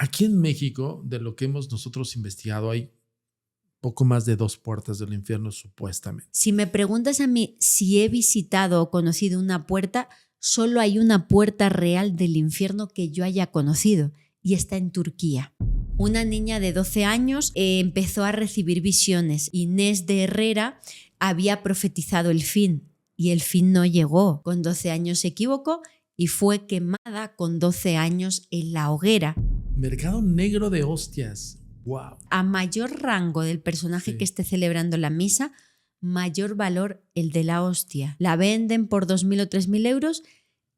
aquí en México, de lo que hemos nosotros investigado, hay poco más de 2 puertas del infierno supuestamente. Si me preguntas a mí si he visitado o conocido una puerta, solo hay una puerta real del infierno que yo haya conocido y está en Turquía. Una niña de 12 años empezó a recibir visiones. Inés de Herrera había profetizado el fin y el fin no llegó. Con 12 años se equivocó y fue quemada con 12 años en la hoguera. Mercado negro de hostias. Wow. A mayor rango del personaje que esté celebrando la misa, mayor valor el de la hostia. La venden por 2.000 o 3.000 euros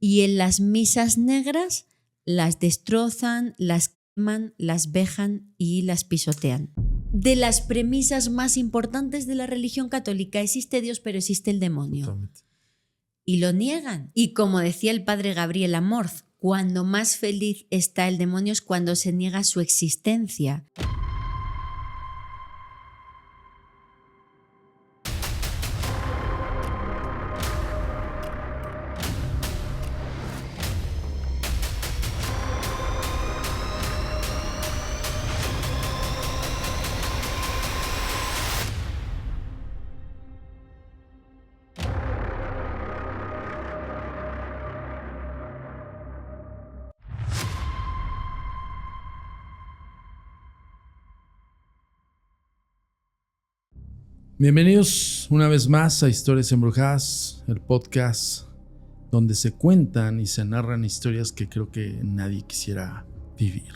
y en las misas negras las destrozan, las queman, las vejan y las pisotean. De las premisas más importantes de la religión católica, existe Dios, pero existe el demonio. Totalmente. Y lo niegan. Y como decía el padre Gabriel Amorth, cuando más feliz está el demonio es cuando se niega su existencia. Bienvenidos una vez más a Historias Embrujadas, el podcast donde se cuentan y se narran historias que creo que nadie quisiera vivir.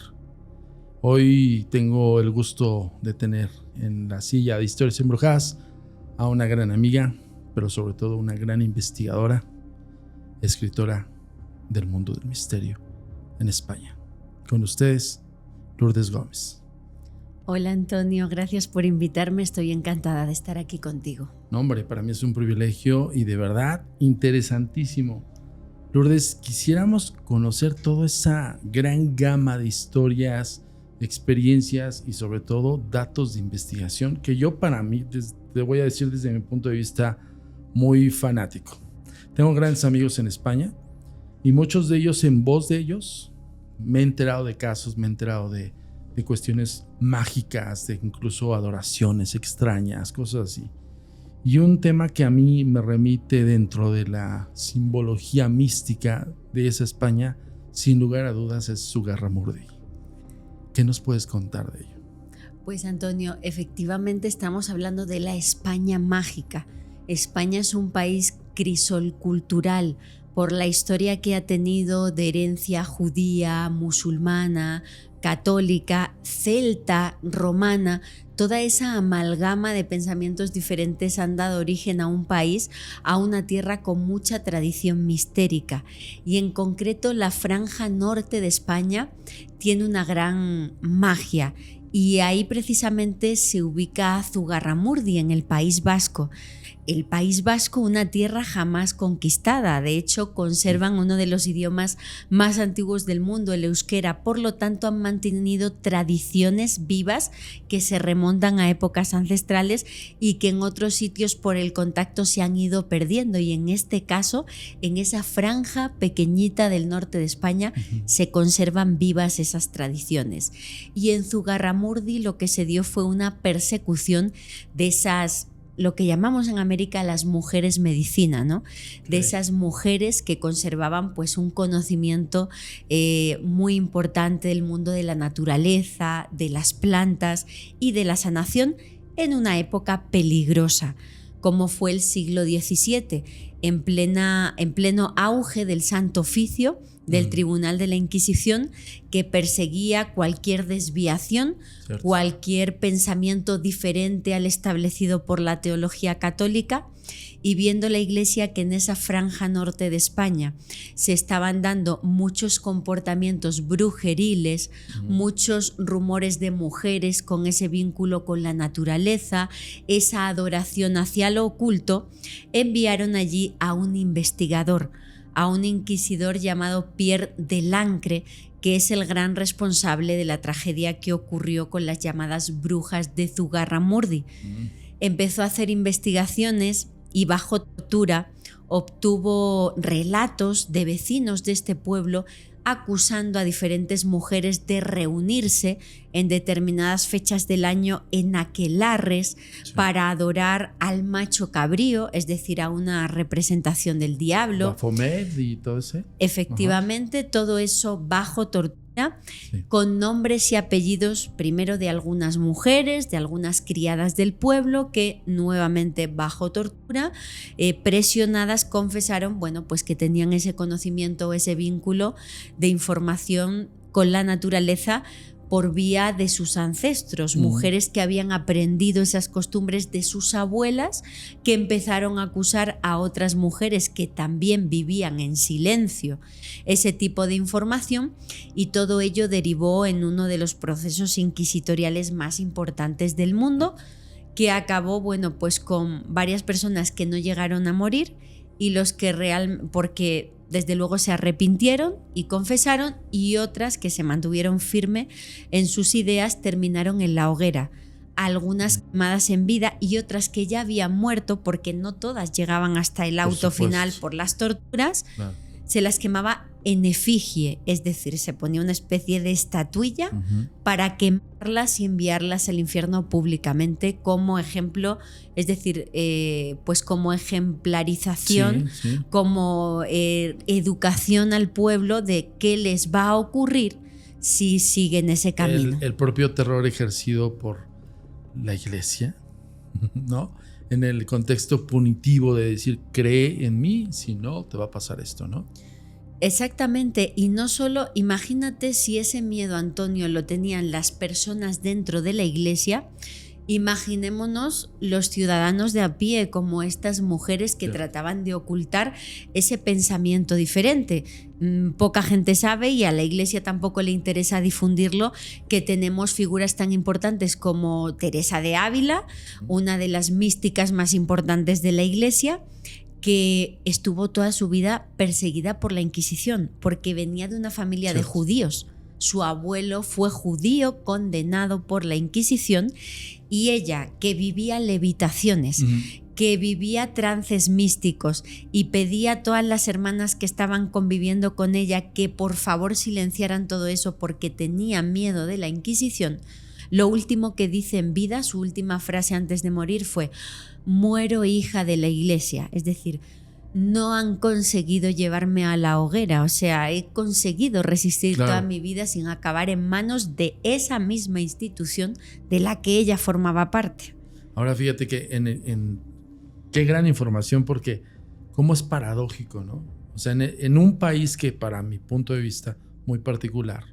Hoy tengo el gusto de tener en la silla de Historias Embrujadas a una gran amiga, pero sobre todo una gran investigadora, escritora del mundo del misterio en España. Con ustedes, Lourdes Gómez. Hola Antonio, gracias por invitarme, estoy encantada de estar aquí contigo. No, hombre, para mí es un privilegio y de verdad interesantísimo. Lourdes, quisiéramos conocer toda esa gran gama de historias, experiencias y sobre todo datos de investigación que yo para mí, te voy a decir desde mi punto de vista, muy fanático. Tengo grandes amigos en España y muchos de ellos, en voz de ellos, me he enterado de casos, me he enterado de cuestiones mágicas, de incluso adoraciones extrañas, cosas así. Y un tema que a mí me remite dentro de la simbología mística de esa España, sin lugar a dudas, es Zugarramurdi. ¿Qué nos puedes contar de ello? Pues Antonio, efectivamente estamos hablando de la España mágica. España es un país crisolcultural por la historia que ha tenido de herencia judía, musulmana, católica, celta, romana. Toda esa amalgama de pensamientos diferentes han dado origen a un país, a una tierra con mucha tradición mistérica. Y en concreto la franja norte de España tiene una gran magia. Y ahí precisamente se ubica Zugarramurdi, en el País Vasco. El País Vasco, una tierra jamás conquistada. De hecho, conservan uno de los idiomas más antiguos del mundo, el euskera. Por lo tanto, han mantenido tradiciones vivas que se remontan a épocas ancestrales y que en otros sitios por el contacto se han ido perdiendo. Y en este caso, en esa franja pequeñita del norte de España, se conservan vivas esas tradiciones. Y en Zugarramurdi lo que se dio fue una persecución de esas, lo que llamamos en América las mujeres medicina, ¿no? De esas mujeres que conservaban pues un conocimiento muy importante del mundo de la naturaleza, de las plantas y de la sanación en una época peligrosa, como fue el siglo XVII, en pleno auge del Santo Oficio, del Tribunal de la Inquisición, que perseguía cualquier desviación, cualquier pensamiento diferente al establecido por la teología católica, y viendo la Iglesia que en esa franja norte de España se estaban dando muchos comportamientos brujeriles, muchos rumores de mujeres con ese vínculo con la naturaleza, esa adoración hacia lo oculto, enviaron allí a un investigador, a un inquisidor llamado Pierre de Lancre, que es el gran responsable de la tragedia que ocurrió con las llamadas brujas de Zugarramurdi. Empezó a hacer investigaciones y bajo tortura obtuvo relatos de vecinos de este pueblo acusando a diferentes mujeres de reunirse en determinadas fechas del año en aquelarres para adorar al macho cabrío, es decir, a una representación del diablo. Baphomet y todo ese. Efectivamente, todo eso bajo tortura, con nombres y apellidos primero de algunas mujeres, de algunas criadas del pueblo que nuevamente bajo tortura, presionadas, confesaron, bueno, pues que tenían ese conocimiento o ese vínculo de información con la naturaleza por vía de sus ancestros, mujeres que habían aprendido esas costumbres de sus abuelas, que empezaron a acusar a otras mujeres que también vivían en silencio ese tipo de información, y todo ello derivó en uno de los procesos inquisitoriales más importantes del mundo, que acabó, bueno, pues con varias personas que no llegaron a morir y los que porque desde luego se arrepintieron y confesaron, y otras que se mantuvieron firme en sus ideas terminaron en la hoguera, algunas quemadas en vida y otras que ya habían muerto, porque no todas llegaban hasta el auto final por las torturas. Claro. Se las quemaba en efigie, es decir, se ponía una especie de estatuilla para quemarlas y enviarlas al infierno públicamente como ejemplo, es decir, pues como ejemplarización, como educación al pueblo de qué les va a ocurrir si siguen ese camino. El propio terror ejercido por la iglesia, ¿no? En el contexto punitivo de decir, cree en mí, si no, te va a pasar esto, ¿no? Exactamente, y no solo, imagínate si ese miedo, Antonio, lo tenían las personas dentro de la iglesia, imaginémonos los ciudadanos de a pie, como estas mujeres que trataban de ocultar ese pensamiento diferente. Poca gente sabe, y a la iglesia tampoco le interesa difundirlo, que tenemos figuras tan importantes como Teresa de Ávila, una de las místicas más importantes de la iglesia, que estuvo toda su vida perseguida por la Inquisición, porque venía de una familia de judíos. Su abuelo fue judío condenado por la Inquisición, y ella, que vivía levitaciones, que vivía trances místicos y pedía a todas las hermanas que estaban conviviendo con ella que por favor silenciaran todo eso porque tenía miedo de la Inquisición, lo último que dice en vida, su última frase antes de morir fue: muero hija de la iglesia, es decir, no han conseguido llevarme a la hoguera, o sea, he conseguido resistir toda mi vida sin acabar en manos de esa misma institución de la que ella formaba parte. Ahora fíjate que qué gran información, porque cómo es paradójico, ¿no? O sea, en un país que para mi punto de vista muy particular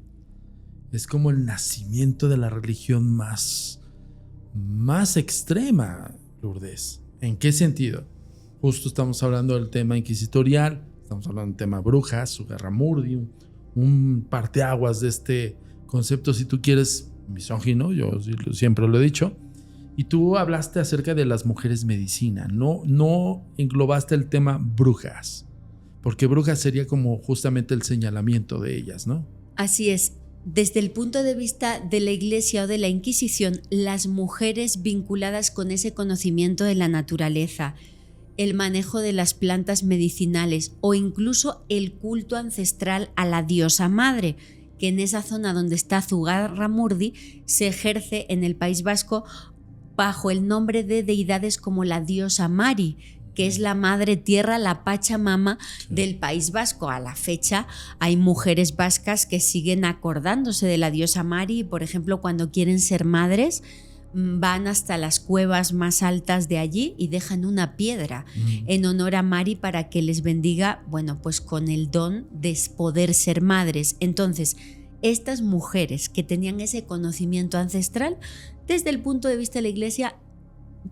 es como el nacimiento de la religión más extrema, Lourdes. ¿En qué sentido? Justo estamos hablando del tema inquisitorial, estamos hablando del tema brujas, Ugarramurdi, un parteaguas de este concepto, si tú quieres, misógino, yo siempre lo he dicho. Y tú hablaste acerca de las mujeres medicina, no englobaste el tema brujas, porque brujas sería como justamente el señalamiento de ellas, ¿no? Así es. Desde el punto de vista de la Iglesia o de la Inquisición, las mujeres vinculadas con ese conocimiento de la naturaleza, el manejo de las plantas medicinales o incluso el culto ancestral a la diosa madre, que en esa zona donde está Zugarramurdi se ejerce en el País Vasco bajo el nombre de deidades como la diosa Mari, que es la madre tierra, la Pachamama del País Vasco. A la fecha hay mujeres vascas que siguen acordándose de la diosa Mari, por ejemplo, cuando quieren ser madres, van hasta las cuevas más altas de allí y dejan una piedra en honor a Mari para que les bendiga, bueno, pues con el don de poder ser madres. Entonces, estas mujeres que tenían ese conocimiento ancestral, desde el punto de vista de la Iglesia,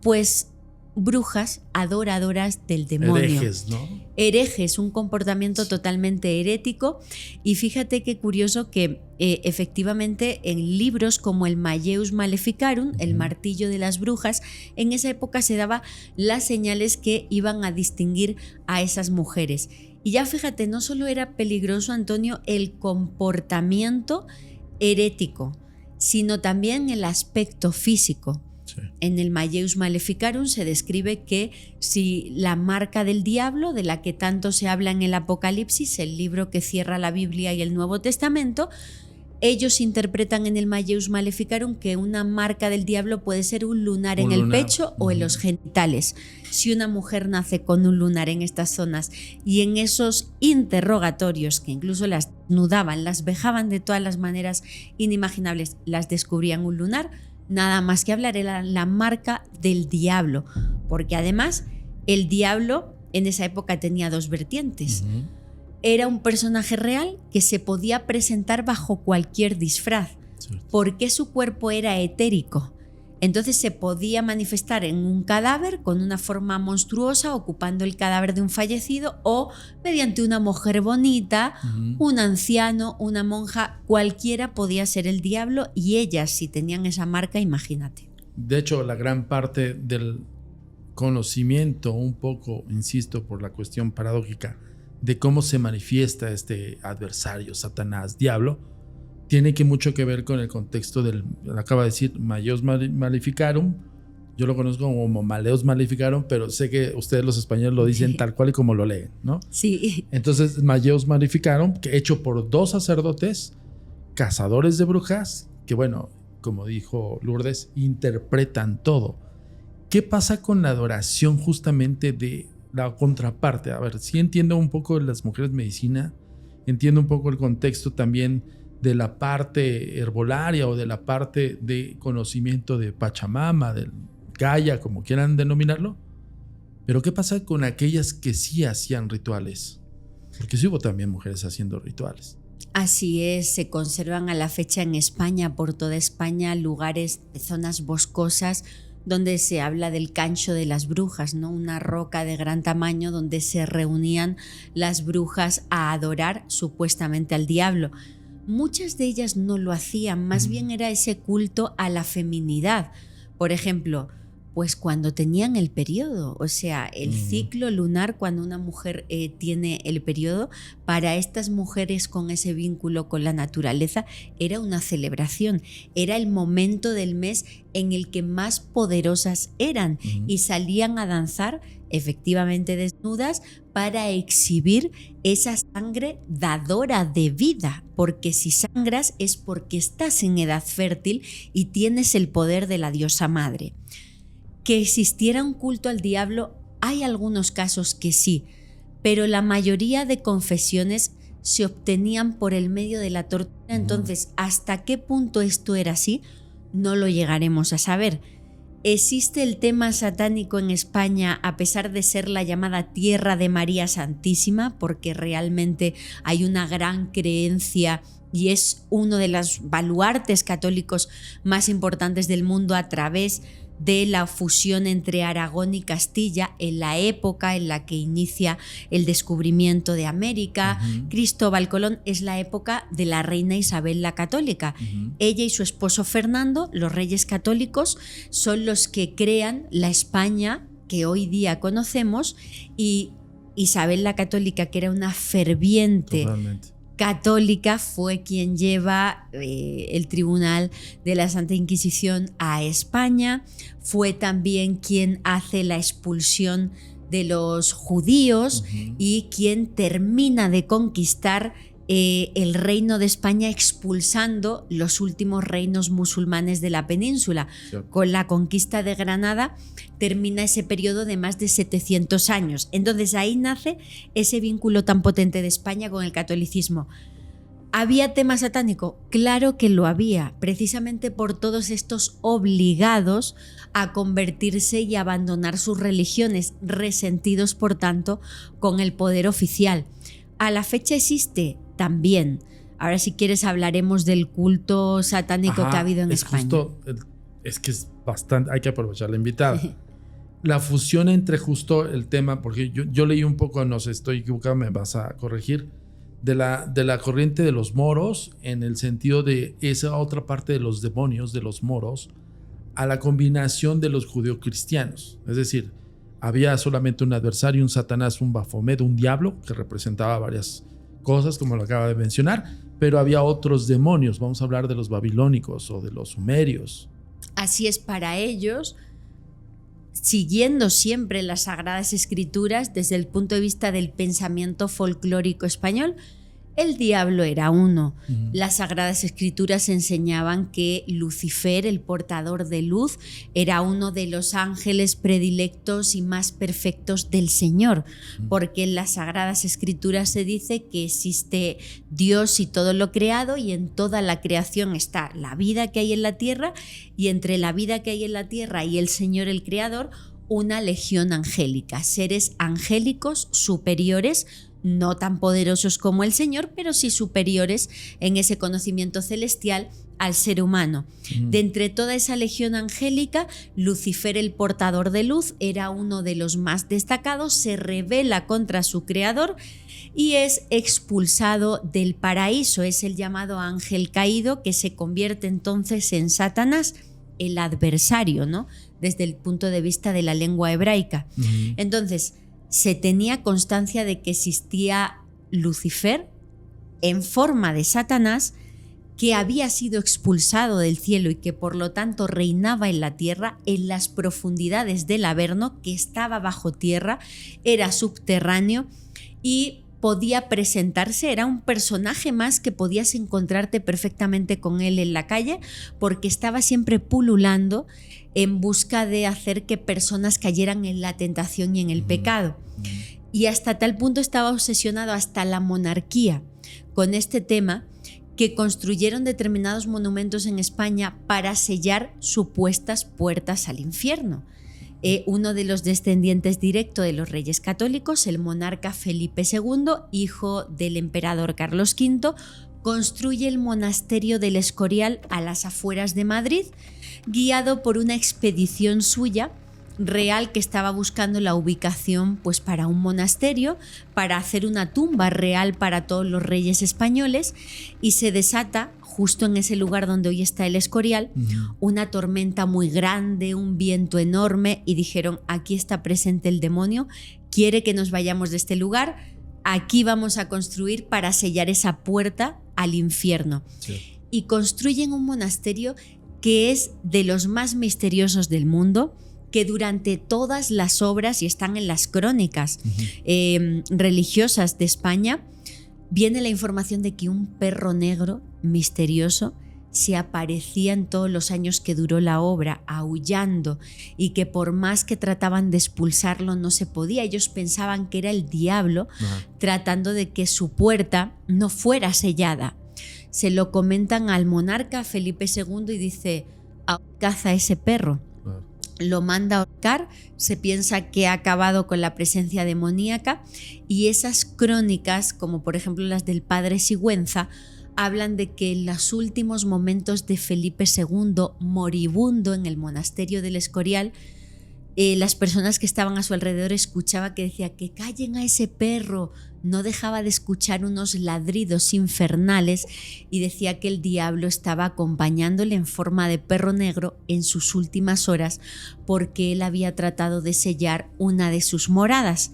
pues brujas, adoradoras del demonio. Herejes, ¿no? Herejes, un comportamiento totalmente herético. Y fíjate qué curioso que efectivamente en libros como el Malleus Maleficarum, el martillo de las brujas, en esa época se daba las señales que iban a distinguir a esas mujeres. Y ya fíjate, no solo era peligroso, Antonio, el comportamiento herético, sino también el aspecto físico. Sí. En el Malleus Maleficarum se describe que si la marca del diablo, de la que tanto se habla en el Apocalipsis, el libro que cierra la Biblia y el Nuevo Testamento, ellos interpretan en el Malleus Maleficarum que una marca del diablo puede ser un lunar en el pecho o en los genitales. Si una mujer nace con un lunar en estas zonas y en esos interrogatorios, que incluso las desnudaban, las vejaban de todas las maneras inimaginables, las descubrían un lunar, nada más que hablar, era la marca del diablo. Porque además el diablo en esa época tenía dos vertientes. Era un personaje real que se podía presentar bajo cualquier disfraz, porque su cuerpo era etérico. Entonces se podía manifestar en un cadáver con una forma monstruosa, ocupando el cadáver de un fallecido, o mediante una mujer bonita, un anciano, una monja, cualquiera podía ser el diablo, y ellas, si tenían esa marca, imagínate. De hecho, la gran parte del conocimiento, un poco, insisto, por la cuestión paradójica, de cómo se manifiesta este adversario, Satanás, diablo, tiene mucho que ver con el contexto del, acaba de decir, Malleus Maleficarum. Yo lo conozco como Malleus Maleficarum, pero sé que ustedes los españoles lo dicen tal cual y como lo leen, ¿no? Sí. Entonces, Malleus Maleficarum, que hecho por dos sacerdotes, cazadores de brujas, que bueno, como dijo Lourdes, interpretan todo. ¿Qué pasa con la adoración justamente de la contraparte? A ver, sí entiendo un poco de las mujeres medicina, entiendo un poco el contexto también de la parte herbolaria o de la parte de conocimiento de Pachamama, del Gaia, como quieran denominarlo, pero ¿qué pasa con aquellas que sí hacían rituales? Porque sí hubo también mujeres haciendo rituales. Así es, se conservan a la fecha en España, por toda España, lugares, zonas boscosas, donde se habla del cancho de las brujas, ¿no? Una roca de gran tamaño donde se reunían las brujas a adorar supuestamente al diablo. Muchas de ellas no lo hacían, más bien era ese culto a la feminidad. Por ejemplo, pues cuando tenían el periodo, o sea, el ciclo lunar, cuando una mujer tiene el periodo, para estas mujeres con ese vínculo con la naturaleza era una celebración, era el momento del mes en el que más poderosas eran y salían a danzar efectivamente desnudas para exhibir esa sangre dadora de vida, porque si sangras es porque estás en edad fértil y tienes el poder de la diosa madre. Que existiera un culto al diablo, hay algunos casos que sí, pero la mayoría de confesiones se obtenían por el medio de la tortura. Entonces, ¿hasta qué punto esto era así? No lo llegaremos a saber. ¿Existe el tema satánico en España a pesar de ser la llamada Tierra de María Santísima? Porque realmente hay una gran creencia y es uno de los baluartes católicos más importantes del mundo a través de la fusión entre Aragón y Castilla en la época en la que inicia el descubrimiento de América. Cristóbal Colón es la época de la reina Isabel la Católica. Ella y su esposo Fernando, los reyes católicos, son los que crean la España que hoy día conocemos, y Isabel la Católica, que era una ferviente católica, fue quien lleva el tribunal de la Santa Inquisición a España, fue también quien hace la expulsión de los judíos y quien termina de conquistar el reino de España, expulsando los últimos reinos musulmanes de la península. Con la conquista de Granada termina ese periodo de más de 700 años. Entonces ahí nace ese vínculo tan potente de España con el catolicismo. ¿Había tema satánico? Claro que lo había, precisamente por todos estos obligados a convertirse y abandonar sus religiones, resentidos por tanto con el poder oficial. A la fecha existe también. Ahora, si quieres, hablaremos del culto satánico que ha habido en España. Es que es bastante, hay que aprovechar la invitada. La fusión entre justo el tema, porque yo leí un poco, no sé, estoy equivocado, me vas a corregir, de la corriente de los moros, en el sentido de esa otra parte de los demonios, de los moros, a la combinación de los judeocristianos. Es decir, había solamente un adversario, un Satanás, un Baphomet, un diablo, que representaba varias cosas, como lo acaba de mencionar, pero había otros demonios. Vamos a hablar de los babilónicos o de los sumerios. Así es, para ellos, siguiendo siempre las Sagradas Escrituras desde el punto de vista del pensamiento folclórico español, el diablo era uno. Las Sagradas Escrituras enseñaban que Lucifer, el portador de luz, era uno de los ángeles predilectos y más perfectos del Señor, porque en las Sagradas Escrituras se dice que existe Dios y todo lo creado, y en toda la creación está la vida que hay en la tierra, y entre la vida que hay en la tierra y el Señor, el Creador, una legión angélica, seres angélicos superiores, no tan poderosos como el Señor, pero sí superiores en ese conocimiento celestial al ser humano. De entre toda esa legión angélica, Lucifer, el portador de luz, era uno de los más destacados, se rebela contra su creador y es expulsado del paraíso. Es el llamado ángel caído, que se convierte entonces en Satanás, el adversario, ¿no? Desde el punto de vista de la lengua hebraica. Entonces, se tenía constancia de que existía Lucifer en forma de Satanás, que había sido expulsado del cielo y que por lo tanto reinaba en la tierra, en las profundidades del Averno, que estaba bajo tierra, era subterráneo y podía presentarse, era un personaje más que podías encontrarte perfectamente con él en la calle, porque estaba siempre pululando en busca de hacer que personas cayeran en la tentación y en el pecado. Y hasta tal punto estaba obsesionado hasta la monarquía con este tema, que construyeron determinados monumentos en España para sellar supuestas puertas al infierno. Uno de los descendientes directos de los reyes católicos, el monarca Felipe II, hijo del emperador Carlos V, construye el monasterio del Escorial a las afueras de Madrid, guiado por una expedición suya real que estaba buscando la ubicación, pues, para un monasterio, para hacer una tumba real para todos los reyes españoles, y se desata justo en ese lugar donde hoy está el Escorial una tormenta muy grande, un viento enorme, y dijeron: aquí está presente el demonio, quiere que nos vayamos de este lugar, aquí vamos a construir para sellar esa puerta al infierno. Sí. Y construyen un monasterio que es de los más misteriosos del mundo, que durante todas las obras, y están en las crónicas religiosas de España, viene la información de que un perro negro misterioso se aparecía en todos los años que duró la obra, aullando, y que por más que trataban de expulsarlo no se podía. Ellos pensaban que era el diablo tratando de que su puerta no fuera sellada. Se lo comentan al monarca Felipe II y dice: caza ese perro. Lo manda a ahorcar, se piensa que ha acabado con la presencia demoníaca, y esas crónicas, como por ejemplo las del padre Sigüenza, hablan de que en los últimos momentos de Felipe II, moribundo en el monasterio del Escorial, las personas que estaban a su alrededor escuchaban que decía: que callen a ese perro. No dejaba de escuchar unos ladridos infernales, y decía que el diablo estaba acompañándole en forma de perro negro en sus últimas horas, porque él había tratado de sellar una de sus moradas.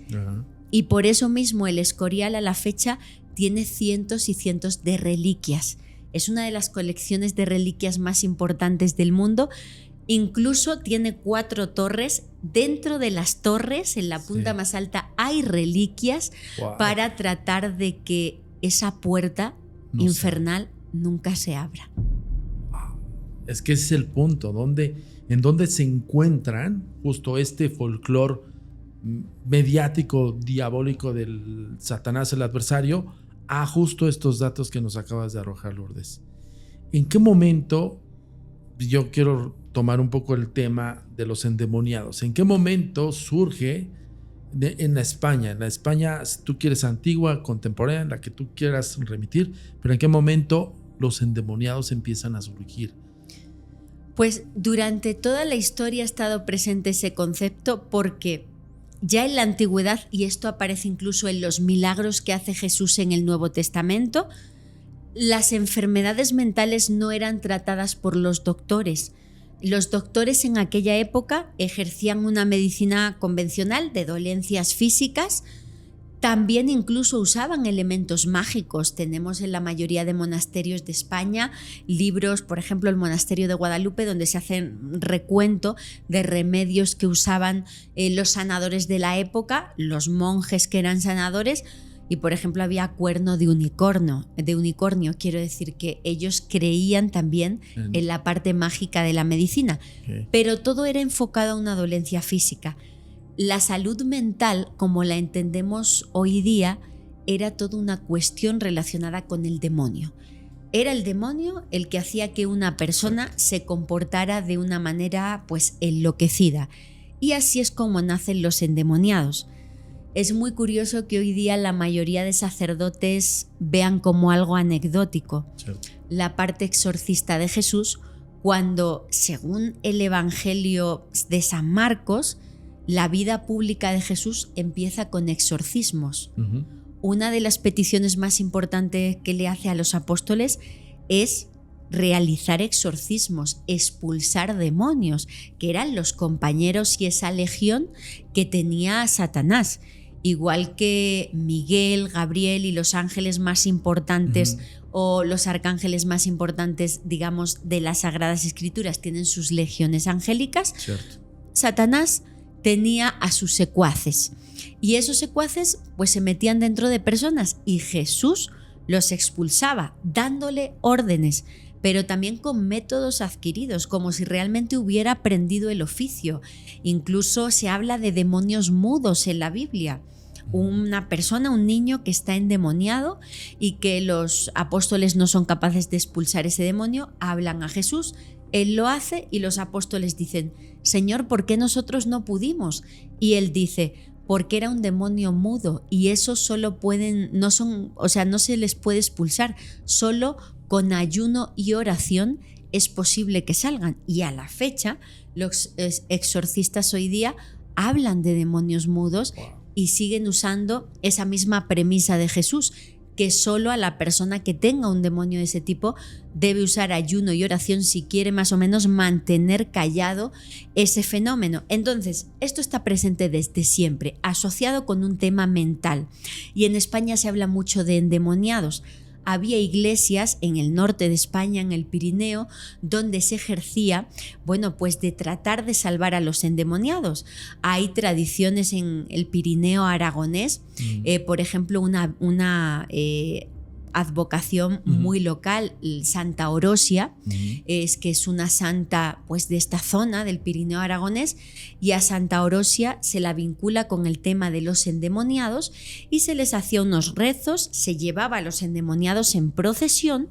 Y por eso mismo el Escorial a la fecha tiene cientos y cientos de reliquias. Es una de las colecciones de reliquias más importantes del mundo. Incluso tiene 4 torres. Dentro de las torres, en la punta más alta, hay reliquias para tratar de que esa puerta infernal nunca se abra. Es que ese es el punto, en donde se encuentran justo este folclore mediático, diabólico del Satanás, el adversario, a justo estos datos que nos acabas de arrojar, Lourdes. ¿En qué momento? Yo quiero tomar un poco el tema de los endemoniados. ¿En qué momento surge en la España, si tú quieres, antigua, contemporánea, en la que tú quieras remitir, pero en qué momento los endemoniados empiezan a surgir? Pues durante toda la historia ha estado presente ese concepto, porque ya en la antigüedad, y esto aparece incluso en los milagros que hace Jesús en el Nuevo Testamento, las enfermedades mentales no eran tratadas por los doctores. Los doctores en aquella época ejercían una medicina convencional de dolencias físicas, También incluso usaban elementos mágicos. Tenemos en la mayoría de monasterios de España libros, por ejemplo, el monasterio de Guadalupe, donde se hace recuento de remedios que usaban los sanadores de la época, los monjes que eran sanadores. Y, por ejemplo, había cuerno de unicornio. Quiero decir que ellos creían también en la parte mágica de la medicina. Okay. Pero todo era enfocado a una dolencia física. La salud mental, como la entendemos hoy día, era toda una cuestión relacionada con el demonio. Era el demonio el que hacía que una persona se comportara de una manera, pues, enloquecida. Y así es como nacen los endemoniados. Es muy curioso que hoy día la mayoría de sacerdotes vean como algo anecdótico la parte exorcista de Jesús, cuando, según el Evangelio de San Marcos, la vida pública de Jesús empieza con exorcismos. Uh-huh. Una de las peticiones más importantes que le hace a los apóstoles es realizar exorcismos, expulsar demonios, que eran los compañeros y esa legión que tenía Satanás. Igual que Miguel, Gabriel y los ángeles más importantes o los arcángeles más importantes, digamos, de las Sagradas Escrituras tienen sus legiones angélicas, Cierto. Satanás tenía a sus secuaces y esos secuaces pues se metían dentro de personas y Jesús los expulsaba dándole órdenes, pero también con métodos adquiridos, como si realmente hubiera aprendido el oficio. Incluso se habla de demonios mudos en la Biblia. Una persona, un niño que está endemoniado y que los apóstoles no son capaces de expulsar ese demonio, hablan a Jesús, él lo hace y los apóstoles dicen: Señor, ¿por qué nosotros no pudimos? Y él dice: porque era un demonio mudo y eso solo no se les puede expulsar, solo con ayuno y oración es posible que salgan. Y a la fecha los exorcistas hoy día hablan de demonios mudos y siguen usando esa misma premisa de Jesús, que solo a la persona que tenga un demonio de ese tipo debe usar ayuno y oración si quiere más o menos mantener callado ese fenómeno. Entonces, esto está presente desde siempre, asociado con un tema mental. Y en España se habla mucho de endemoniados. Había iglesias en el norte de España, en el Pirineo, donde se ejercía, pues de tratar de salvar a los endemoniados. Hay tradiciones en el Pirineo aragonés, por ejemplo, una advocación muy local, Santa Orosia, que es una santa pues de esta zona del Pirineo aragonés, y a Santa Orosia se la vincula con el tema de los endemoniados y se les hacía unos rezos, se llevaba a los endemoniados en procesión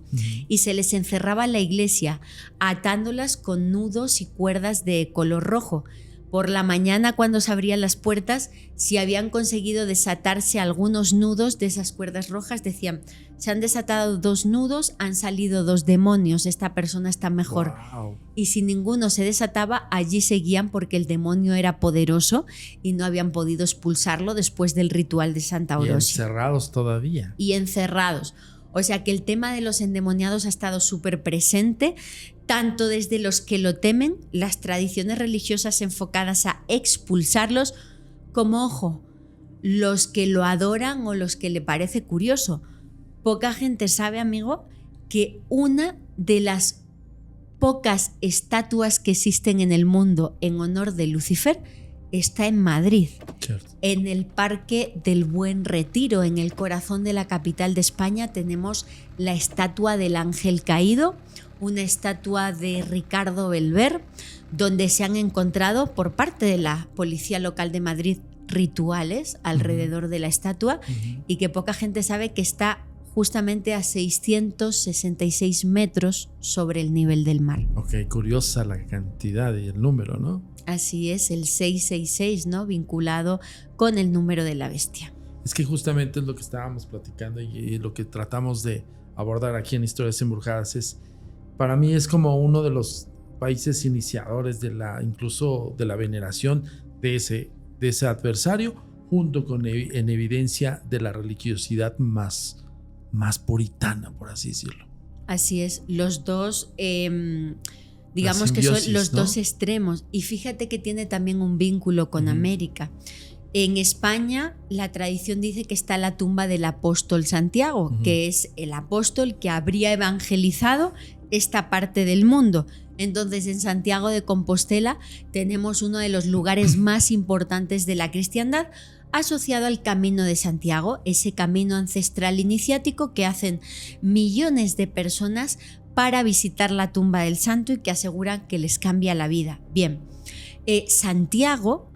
y se les encerraba en la iglesia atándolas con nudos y cuerdas de color rojo. Por la mañana, cuando se abrían las puertas, si habían conseguido desatarse algunos nudos de esas cuerdas rojas, decían: se han desatado 2 nudos, han salido 2 demonios, esta persona está mejor. Wow. Y si ninguno se desataba, allí seguían porque el demonio era poderoso y no habían podido expulsarlo después del ritual de Santa Orosia. Y encerrados todavía. Y encerrados. O sea que el tema de los endemoniados ha estado súper presente, tanto desde los que lo temen, las tradiciones religiosas enfocadas a expulsarlos, como, ojo, los que lo adoran o los que le parece curioso. Poca gente sabe, amigo, que una de las pocas estatuas que existen en el mundo en honor de Lucifer está en Madrid, Cierto. en el Parque del Buen Retiro, en el corazón de la capital de España. Tenemos la estatua del Ángel Caído, una estatua de Ricardo Belver, donde se han encontrado por parte de la Policía Local de Madrid rituales alrededor de la estatua y que poca gente sabe que está justamente a 666 metros sobre el nivel del mar. Ok, curiosa la cantidad y el número, ¿no? Así es, el 666, ¿no? Vinculado con el número de la bestia. Es que justamente es lo que estábamos platicando y lo que tratamos de abordar aquí en Historias Embrujadas. Para mí es como uno de los países iniciadores incluso de la veneración de ese adversario, junto con en evidencia de la religiosidad más puritana, por así decirlo. Así es, los dos, digamos que son los dos extremos. Y fíjate que tiene también un vínculo con América. En España, la tradición dice que está la tumba del apóstol Santiago, que es el apóstol que habría evangelizado esta parte del mundo. Entonces, en Santiago de Compostela tenemos uno de los lugares más importantes de la cristiandad, asociado al Camino de Santiago, ese camino ancestral iniciático que hacen millones de personas para visitar la tumba del santo y que aseguran que les cambia la vida. Bien, Santiago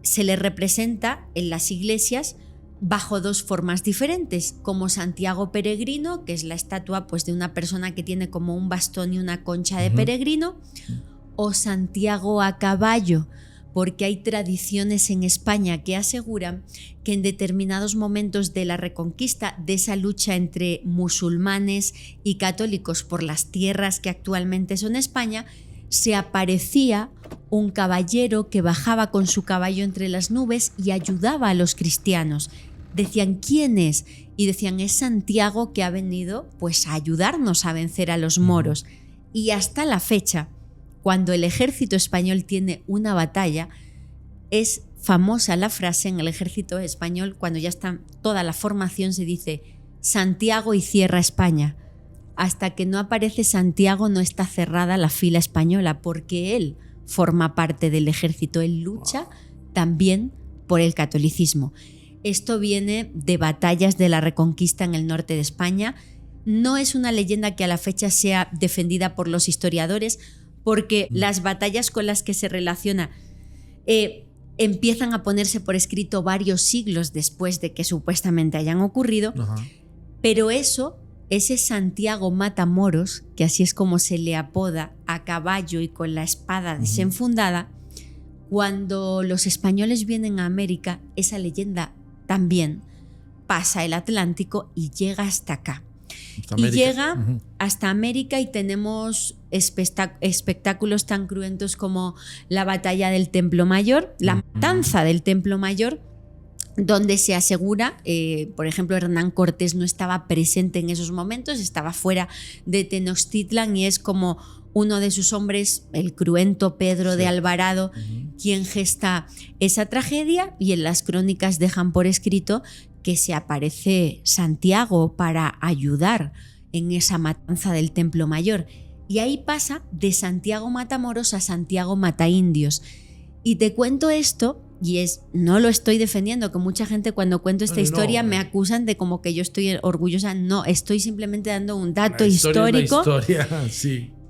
se le representa en las iglesias bajo dos formas diferentes, como Santiago peregrino, que es la estatua pues, de una persona que tiene como un bastón y una concha de peregrino, o Santiago a caballo, porque hay tradiciones en España que aseguran que en determinados momentos de la Reconquista, de esa lucha entre musulmanes y católicos por las tierras que actualmente son España, se aparecía un caballero que bajaba con su caballo entre las nubes y ayudaba a los cristianos. Decían, ¿quién es? Y decían, es Santiago, que ha venido pues, a ayudarnos a vencer a los moros. Y hasta la fecha, cuando el ejército español tiene una batalla, es famosa la frase en el ejército español, cuando ya está toda la formación, se dice Santiago y cierra España. Hasta que no aparece Santiago no está cerrada la fila española, porque él forma parte del ejército, él lucha también por el catolicismo. Esto viene de batallas de la Reconquista en el norte de España. No es una leyenda que a la fecha sea defendida por los historiadores, porque las batallas con las que se relaciona empiezan a ponerse por escrito varios siglos después de que supuestamente hayan ocurrido, pero ese Santiago Matamoros, que así es como se le apoda, a caballo y con la espada desenfundada, cuando los españoles vienen a América, esa leyenda también pasa el Atlántico y llega hasta acá. Y llega hasta América y tenemos espectáculos tan cruentos como la batalla del Templo Mayor, la matanza del Templo Mayor, donde se asegura, por ejemplo, Hernán Cortés no estaba presente en esos momentos, estaba fuera de Tenochtitlan y es como uno de sus hombres, el cruento Pedro de Alvarado, quien gesta esa tragedia, y en las crónicas dejan por escrito que se aparece Santiago para ayudar en esa matanza del Templo Mayor. Y ahí pasa de Santiago Matamoros a Santiago Mataindios. Y te cuento esto, y no lo estoy defendiendo, que mucha gente cuando cuento esta historia me acusan de como que yo estoy orgullosa. No, estoy simplemente dando un dato histórico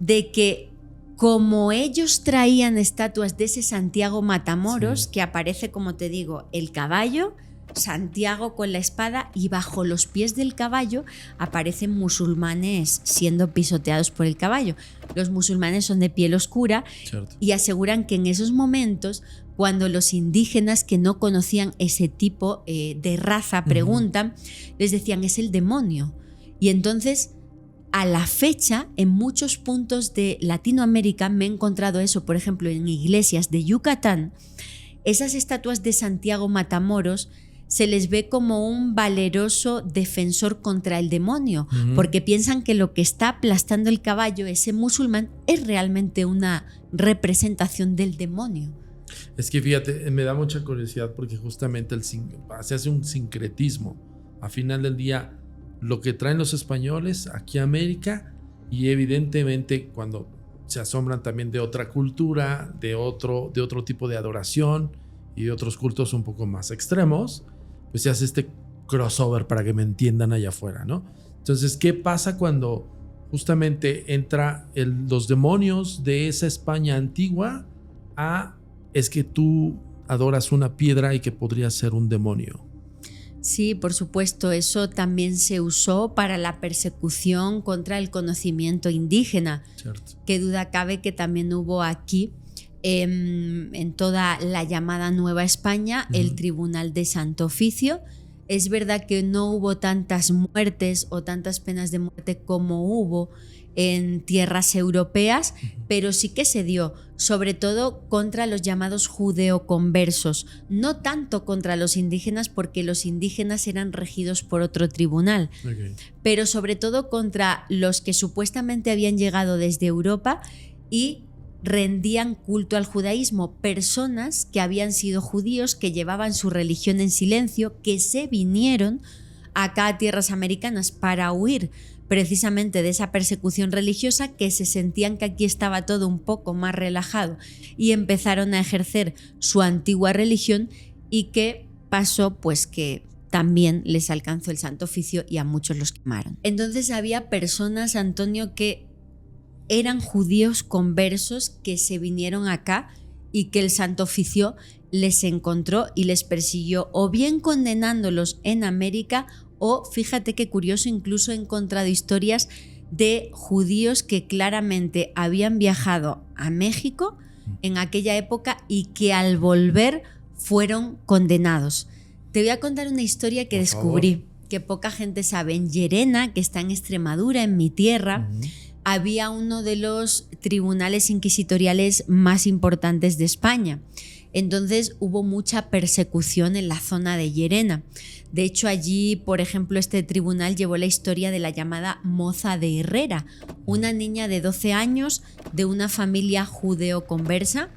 de que como ellos traían estatuas de ese Santiago Matamoros, que aparece, como te digo, el caballo, Santiago con la espada, y bajo los pies del caballo aparecen musulmanes siendo pisoteados por el caballo. Los musulmanes son de piel oscura y aseguran que en esos momentos, cuando los indígenas que no conocían ese tipo de raza preguntan, les decían, es el demonio. Y entonces, a la fecha, en muchos puntos de Latinoamérica me he encontrado eso, por ejemplo, en iglesias de Yucatán, esas estatuas de Santiago Matamoros se les ve como un valeroso defensor contra el demonio, porque piensan que lo que está aplastando el caballo, ese musulmán, es realmente una representación del demonio. Es que fíjate, me da mucha curiosidad porque justamente se hace un sincretismo. A final del día, lo que traen los españoles aquí a América, y evidentemente cuando se asombran también de otra cultura, de otro tipo de adoración y de otros cultos un poco más extremos, pues se hace este crossover, para que me entiendan allá afuera, ¿no? Entonces, ¿qué pasa cuando justamente entra los demonios de esa España antigua es que tú adoras una piedra y que podría ser un demonio? Sí, por supuesto, eso también se usó para la persecución contra el conocimiento indígena. Cierto. Qué duda cabe que también hubo aquí, en toda la llamada Nueva España, el Tribunal de Santo Oficio. Es verdad que no hubo tantas muertes o tantas penas de muerte como hubo en tierras europeas, pero sí que se dio, sobre todo contra los llamados judeoconversos, no tanto contra los indígenas, porque los indígenas eran regidos por otro tribunal, pero sobre todo contra los que supuestamente habían llegado desde Europa y rendían culto al judaísmo, personas que habían sido judíos, que llevaban su religión en silencio, que se vinieron acá a tierras americanas para huir precisamente de esa persecución religiosa, que se sentían que aquí estaba todo un poco más relajado y empezaron a ejercer su antigua religión, y que pasó pues que también les alcanzó el Santo Oficio y a muchos los quemaron. Entonces había personas, Antonio, que eran judíos conversos que se vinieron acá y que el Santo Oficio les encontró y les persiguió, o bien condenándolos en América, o fíjate qué curioso, incluso he encontrado historias de judíos que claramente habían viajado a México en aquella época y que al volver fueron condenados. Te voy a contar una historia que descubrí, que poca gente sabe. En Llerena, que está en Extremadura, en mi tierra, había uno de los tribunales inquisitoriales más importantes de España. Entonces hubo mucha persecución en la zona de Llerena. De hecho, allí, por ejemplo, este tribunal llevó la historia de la llamada Moza de Herrera, una niña de 12 años de una familia judeo-conversa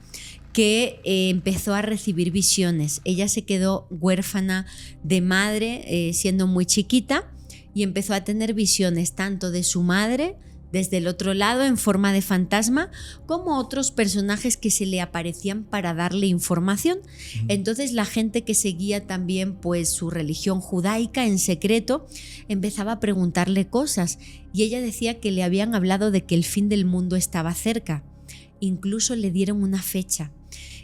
que empezó a recibir visiones. Ella se quedó huérfana de madre siendo muy chiquita, y empezó a tener visiones tanto de su madre desde el otro lado en forma de fantasma, como otros personajes que se le aparecían para darle información. Entonces la gente que seguía también pues su religión judaica en secreto empezaba a preguntarle cosas, y ella decía que le habían hablado de que el fin del mundo estaba cerca. Incluso le dieron una fecha,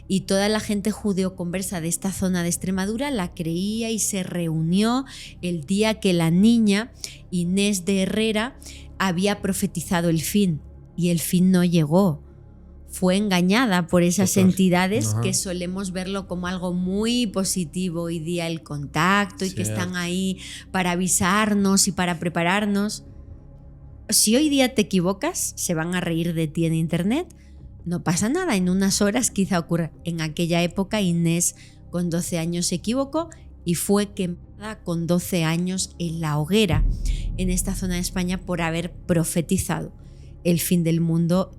y toda la gente judeo-conversa de esta zona de Extremadura la creía y se reunió el día que la niña Inés de Herrera había profetizado el fin, y el fin no llegó. Fue engañada por esas entidades que solemos verlo como algo muy positivo hoy día, el contacto, y que están ahí para avisarnos y para prepararnos. Si hoy día te equivocas, se van a reír de ti en internet. No pasa nada, en unas horas quizá ocurra. En aquella época Inés con 12 años se equivocó y fue quemada con 12 años en la hoguera en esta zona de España por haber profetizado el fin del mundo,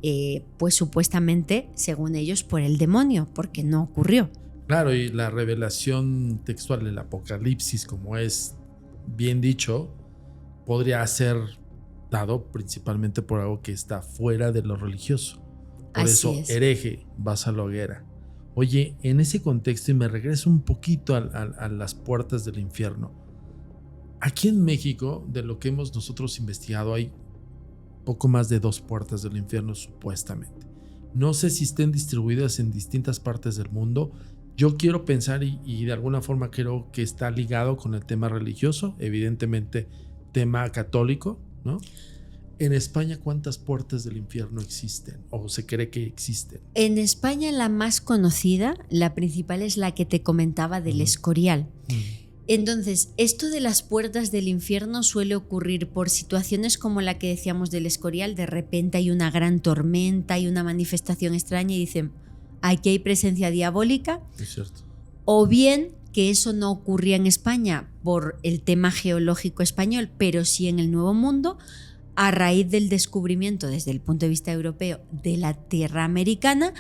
pues supuestamente, según ellos, por el demonio, porque no ocurrió. Claro, y la revelación textual del Apocalipsis, como es bien dicho, podría ser dado principalmente por algo que está fuera de lo religioso. Por Así eso, es. hereje, vas a la hoguera. Oye, en ese contexto, y me regreso un poquito a las puertas del infierno. Aquí en México, de lo que hemos nosotros investigado, hay poco más de 2 puertas del infierno supuestamente. No sé si estén distribuidas en distintas partes del mundo. Yo quiero pensar y de alguna forma creo que está ligado con el tema religioso, evidentemente tema católico, ¿no? En España, ¿cuántas puertas del infierno existen o se cree que existen? En España la más conocida, la principal, es la que te comentaba del Escorial. Entonces, esto de las puertas del infierno suele ocurrir por situaciones como la que decíamos del Escorial. De repente hay una gran tormenta, hay una manifestación extraña y dicen, aquí hay presencia diabólica. Es cierto. O bien que eso no ocurría en España por el tema geológico español, pero sí en el Nuevo Mundo, a raíz del descubrimiento desde el punto de vista europeo de la tierra americana,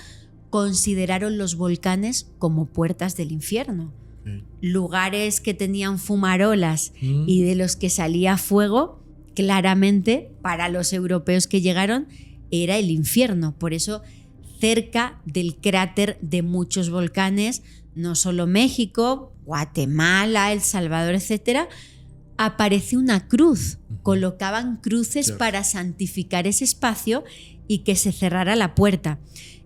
consideraron los volcanes como puertas del infierno. Lugares que tenían fumarolas y de los que salía fuego, claramente para los europeos que llegaron era el infierno. Por eso, cerca del cráter de muchos volcanes, no solo México, Guatemala, El Salvador, etcétera, aparece una cruz. Colocaban cruces para santificar ese espacio y que se cerrara la puerta.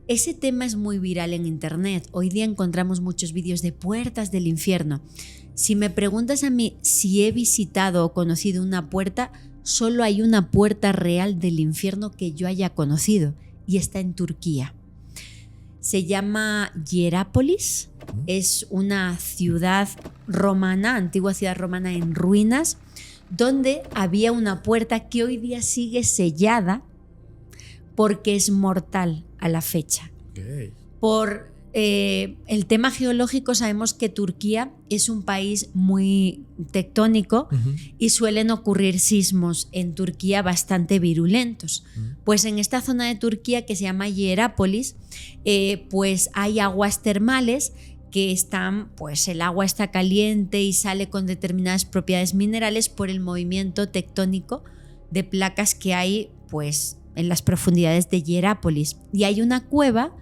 Ese tema es muy viral en internet. Hoy día encontramos muchos vídeos de puertas del infierno. Si me preguntas a mí si he visitado o conocido una puerta, solo hay una puerta real del infierno que yo haya conocido, y está en Turquía. Se llama Hierápolis. Es una ciudad romana, antigua ciudad romana en ruinas, donde había una puerta que hoy día sigue sellada porque es mortal a la fecha. Okay. Por El tema geológico, sabemos que Turquía es un país muy tectónico y suelen ocurrir sismos en Turquía bastante virulentos. Pues en esta zona de Turquía que se llama Hierápolis, pues hay aguas termales que están, pues el agua está caliente y sale con determinadas propiedades minerales por el movimiento tectónico de placas que hay pues en las profundidades de Hierápolis. Y hay una cueva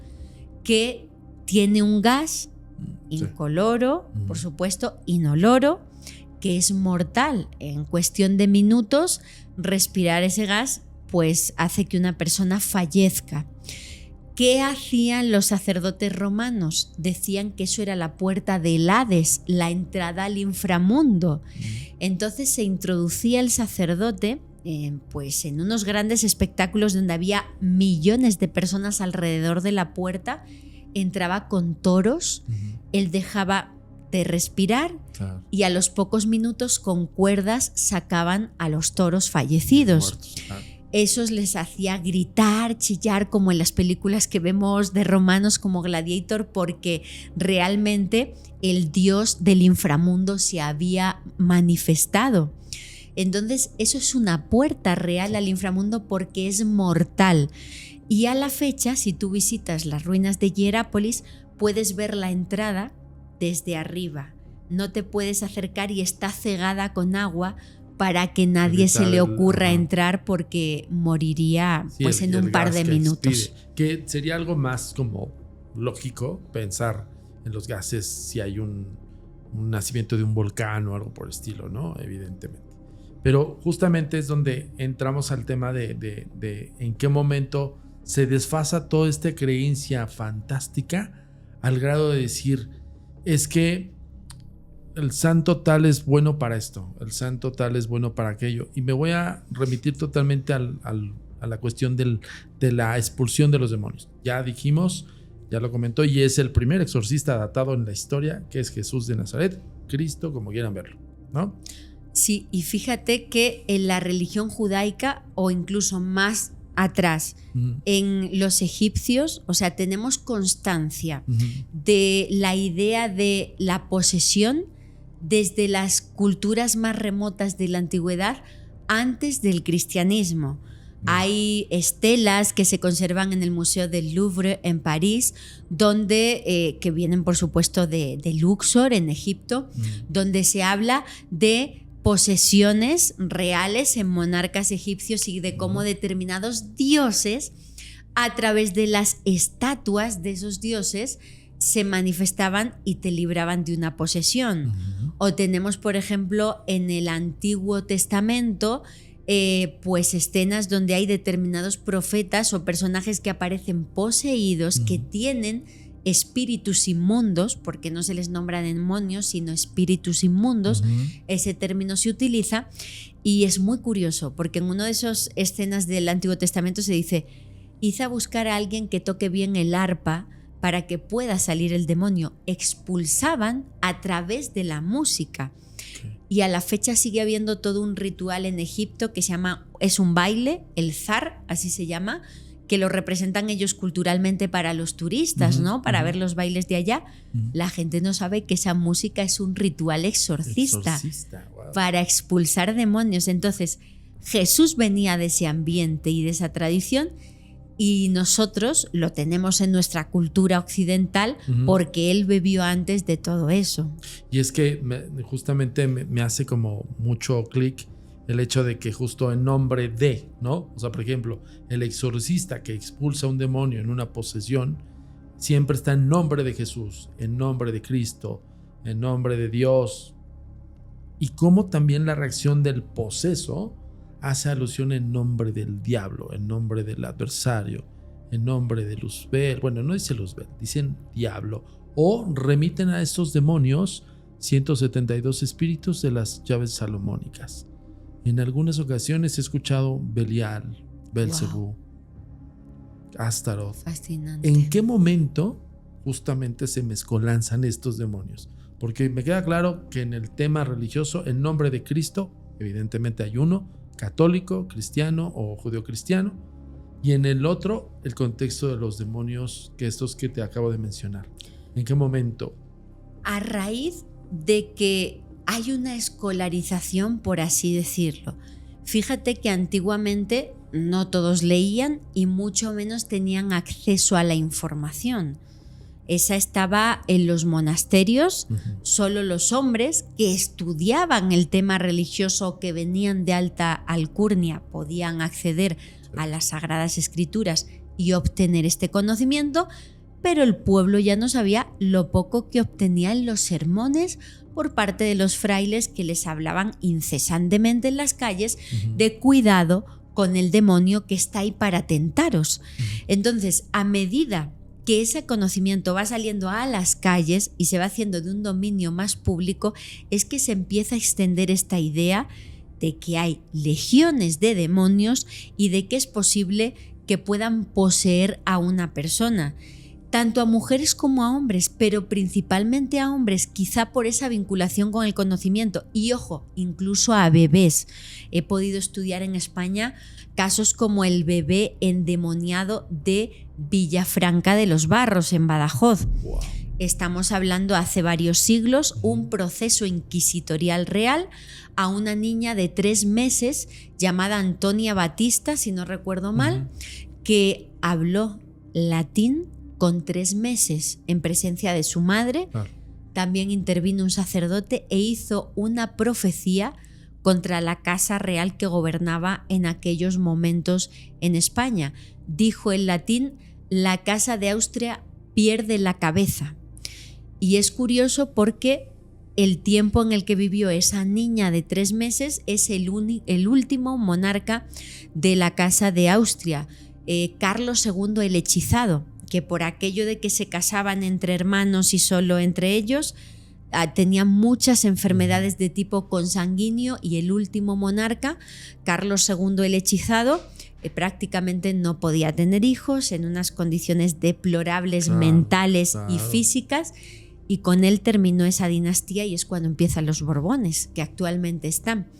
que tiene un gas incoloro, por supuesto, inoloro, que es mortal. En cuestión de minutos, respirar ese gas pues hace que una persona fallezca. ¿Qué hacían los sacerdotes romanos? Decían que eso era la puerta del Hades, la entrada al inframundo. Entonces se introducía el sacerdote pues en unos grandes espectáculos donde había millones de personas alrededor de la puerta. Entraba con toros, él dejaba de respirar y a los pocos minutos con cuerdas sacaban a los toros fallecidos. Muertos, Eso les hacía gritar, chillar, como en las películas que vemos de romanos como Gladiator, porque realmente el dios del inframundo se había manifestado. Entonces eso es una puerta real al inframundo porque es mortal. Y a la fecha, si tú visitas las ruinas de Hierápolis, puedes ver la entrada desde arriba. No te puedes acercar y está cegada con agua para que nadie se le ocurra entrar porque moriría pues en un par de minutos. Que sería algo más como lógico pensar en los gases si hay un nacimiento de un volcán o algo por el estilo, ¿no? Evidentemente. Pero justamente es donde entramos al tema de en qué momento se desfasa toda esta creencia fantástica al grado de decir, es que el santo tal es bueno para esto, el santo tal es bueno para aquello. Y me voy a remitir totalmente a la cuestión de la expulsión de los demonios. Ya dijimos, ya lo comentó, y es el primer exorcista datado en la historia, que es Jesús de Nazaret, Cristo, como quieran verlo, ¿no? Sí, y fíjate que en la religión judaica, o incluso más atrás, en los egipcios, o sea, tenemos constancia de la idea de la posesión desde las culturas más remotas de la antigüedad antes del cristianismo. Hay estelas que se conservan en el Museo del Louvre en París, donde, que vienen por supuesto de Luxor en Egipto, donde se habla de posesiones reales en monarcas egipcios y de cómo determinados dioses, a través de las estatuas de esos dioses, se manifestaban y te libraban de una posesión. O tenemos, por ejemplo, en el Antiguo Testamento, pues escenas donde hay determinados profetas o personajes que aparecen poseídos, que tienen espíritus inmundos, porque no se les nombra demonios, sino espíritus inmundos. Ese término se utiliza y es muy curioso, porque en una de esas escenas del Antiguo Testamento se dice: hice a buscar a alguien que toque bien el arpa para que pueda salir el demonio. Expulsaban a través de la música. Y a la fecha sigue habiendo todo un ritual en Egipto que se llama, es un baile, el zar, así se llama, que lo representan ellos culturalmente para los turistas, ¿no? Para ver los bailes de allá. La gente no sabe que esa música es un ritual exorcista. Wow. Para expulsar demonios. Entonces, Jesús venía de ese ambiente y de esa tradición, y nosotros lo tenemos en nuestra cultura occidental porque él bebió antes de todo eso. Y es que justamente me hace como mucho clic el hecho de que justo en nombre de, ¿no? O sea, por ejemplo, el exorcista que expulsa a un demonio en una posesión siempre está en nombre de Jesús, en nombre de Cristo, en nombre de Dios. Y cómo también la reacción del poseso hace alusión en nombre del diablo, en nombre del adversario, en nombre de Luzbel. Bueno, no dice Luzbel, dicen diablo. O remiten a estos demonios 172 espíritus de las llaves salomónicas. En algunas ocasiones he escuchado Belial, Belcebú, Astaroth. Fascinante. ¿En qué momento justamente se mezcolanzan estos demonios? Porque me queda claro que en el tema religioso, en nombre de Cristo, evidentemente hay uno, católico, cristiano o judeocristiano, Y en el otro, el contexto de los demonios, que estos que te acabo de mencionar. ¿En qué momento? A raíz de que hay una escolarización, por así decirlo. Fíjate que antiguamente no todos leían y mucho menos tenían acceso a la información. Esa estaba en los monasterios, solo los hombres que estudiaban el tema religioso, que venían de alta alcurnia, podían acceder a las Sagradas Escrituras y obtener este conocimiento, pero el pueblo ya no sabía lo poco que obtenía en los sermones por parte de los frailes, que les hablaban incesantemente en las calles de cuidado con el demonio que está ahí para tentaros. Entonces, a medida que ese conocimiento va saliendo a las calles y se va haciendo de un dominio más público, es que se empieza a extender esta idea de que hay legiones de demonios y de que es posible que puedan poseer a una persona, tanto a mujeres como a hombres, pero principalmente a hombres, quizá por esa vinculación con el conocimiento. Y ojo, incluso a bebés. He podido estudiar en España casos como el bebé endemoniado de Villafranca de los Barros, en Badajoz. Wow. Estamos hablando hace varios siglos, un proceso inquisitorial real a una niña de 3 meses llamada Antonia Batista, si no recuerdo mal, que habló latín con 3 meses en presencia de su madre. También intervino un sacerdote e hizo una profecía contra la casa real que gobernaba en aquellos momentos en España. Dijo en latín: la casa de Austria pierde la cabeza. Y es curioso porque el tiempo en el que vivió esa niña de 3 meses es el último monarca de la casa de Austria, Carlos II el Hechizado, que por aquello de que se casaban entre hermanos y solo entre ellos, tenían muchas enfermedades de tipo consanguíneo, y el último monarca, Carlos II el Hechizado, prácticamente no podía tener hijos, en unas condiciones deplorables mentales y físicas, y con él terminó esa dinastía y es cuando empiezan los Borbones, que actualmente están.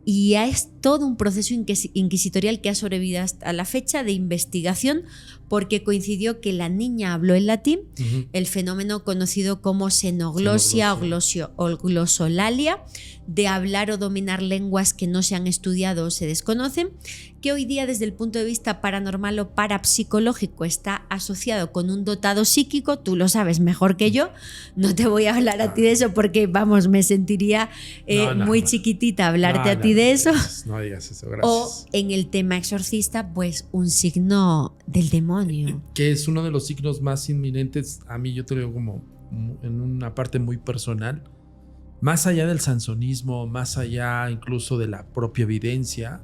Y es todo un proceso inquisitorial que ha sobrevivido hasta la fecha de investigación, porque coincidió que la niña habló en latín, el fenómeno conocido como xenoglosia o glosolalia, de hablar o dominar lenguas que no se han estudiado o se desconocen, que hoy día desde el punto de vista paranormal o parapsicológico está asociado con un dotado psíquico. Tú lo sabes mejor que yo, no te voy a hablar a ti de eso porque, vamos, me sentiría muy chiquitita hablarte a ti de eso. No digas eso, gracias. O en el tema exorcista, pues un signo del demonio. Que es uno de los signos más inminentes. A mí, yo te lo digo como en una parte muy personal. Más allá del sansonismo, más allá incluso de la propia evidencia,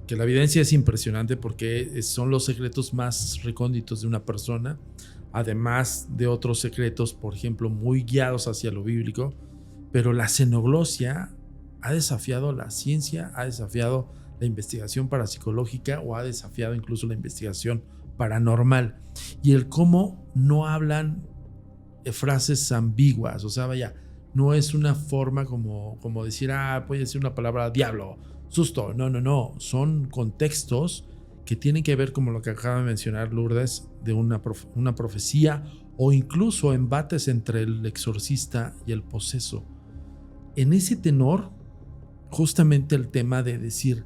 que la evidencia es impresionante porque son los secretos más recónditos de una persona, además de otros secretos, por ejemplo, muy guiados hacia lo bíblico, pero la xenoglosia ha desafiado la ciencia, ha desafiado la investigación parapsicológica o ha desafiado incluso la investigación paranormal. Y el cómo no hablan frases ambiguas, o sea, vaya, no es una forma como decir, puede decir una palabra diablo, susto. No. Son contextos que tienen que ver, como lo que acaba de mencionar Lourdes, de una profecía o incluso embates entre el exorcista y el poseso. En ese tenor, justamente el tema de decir,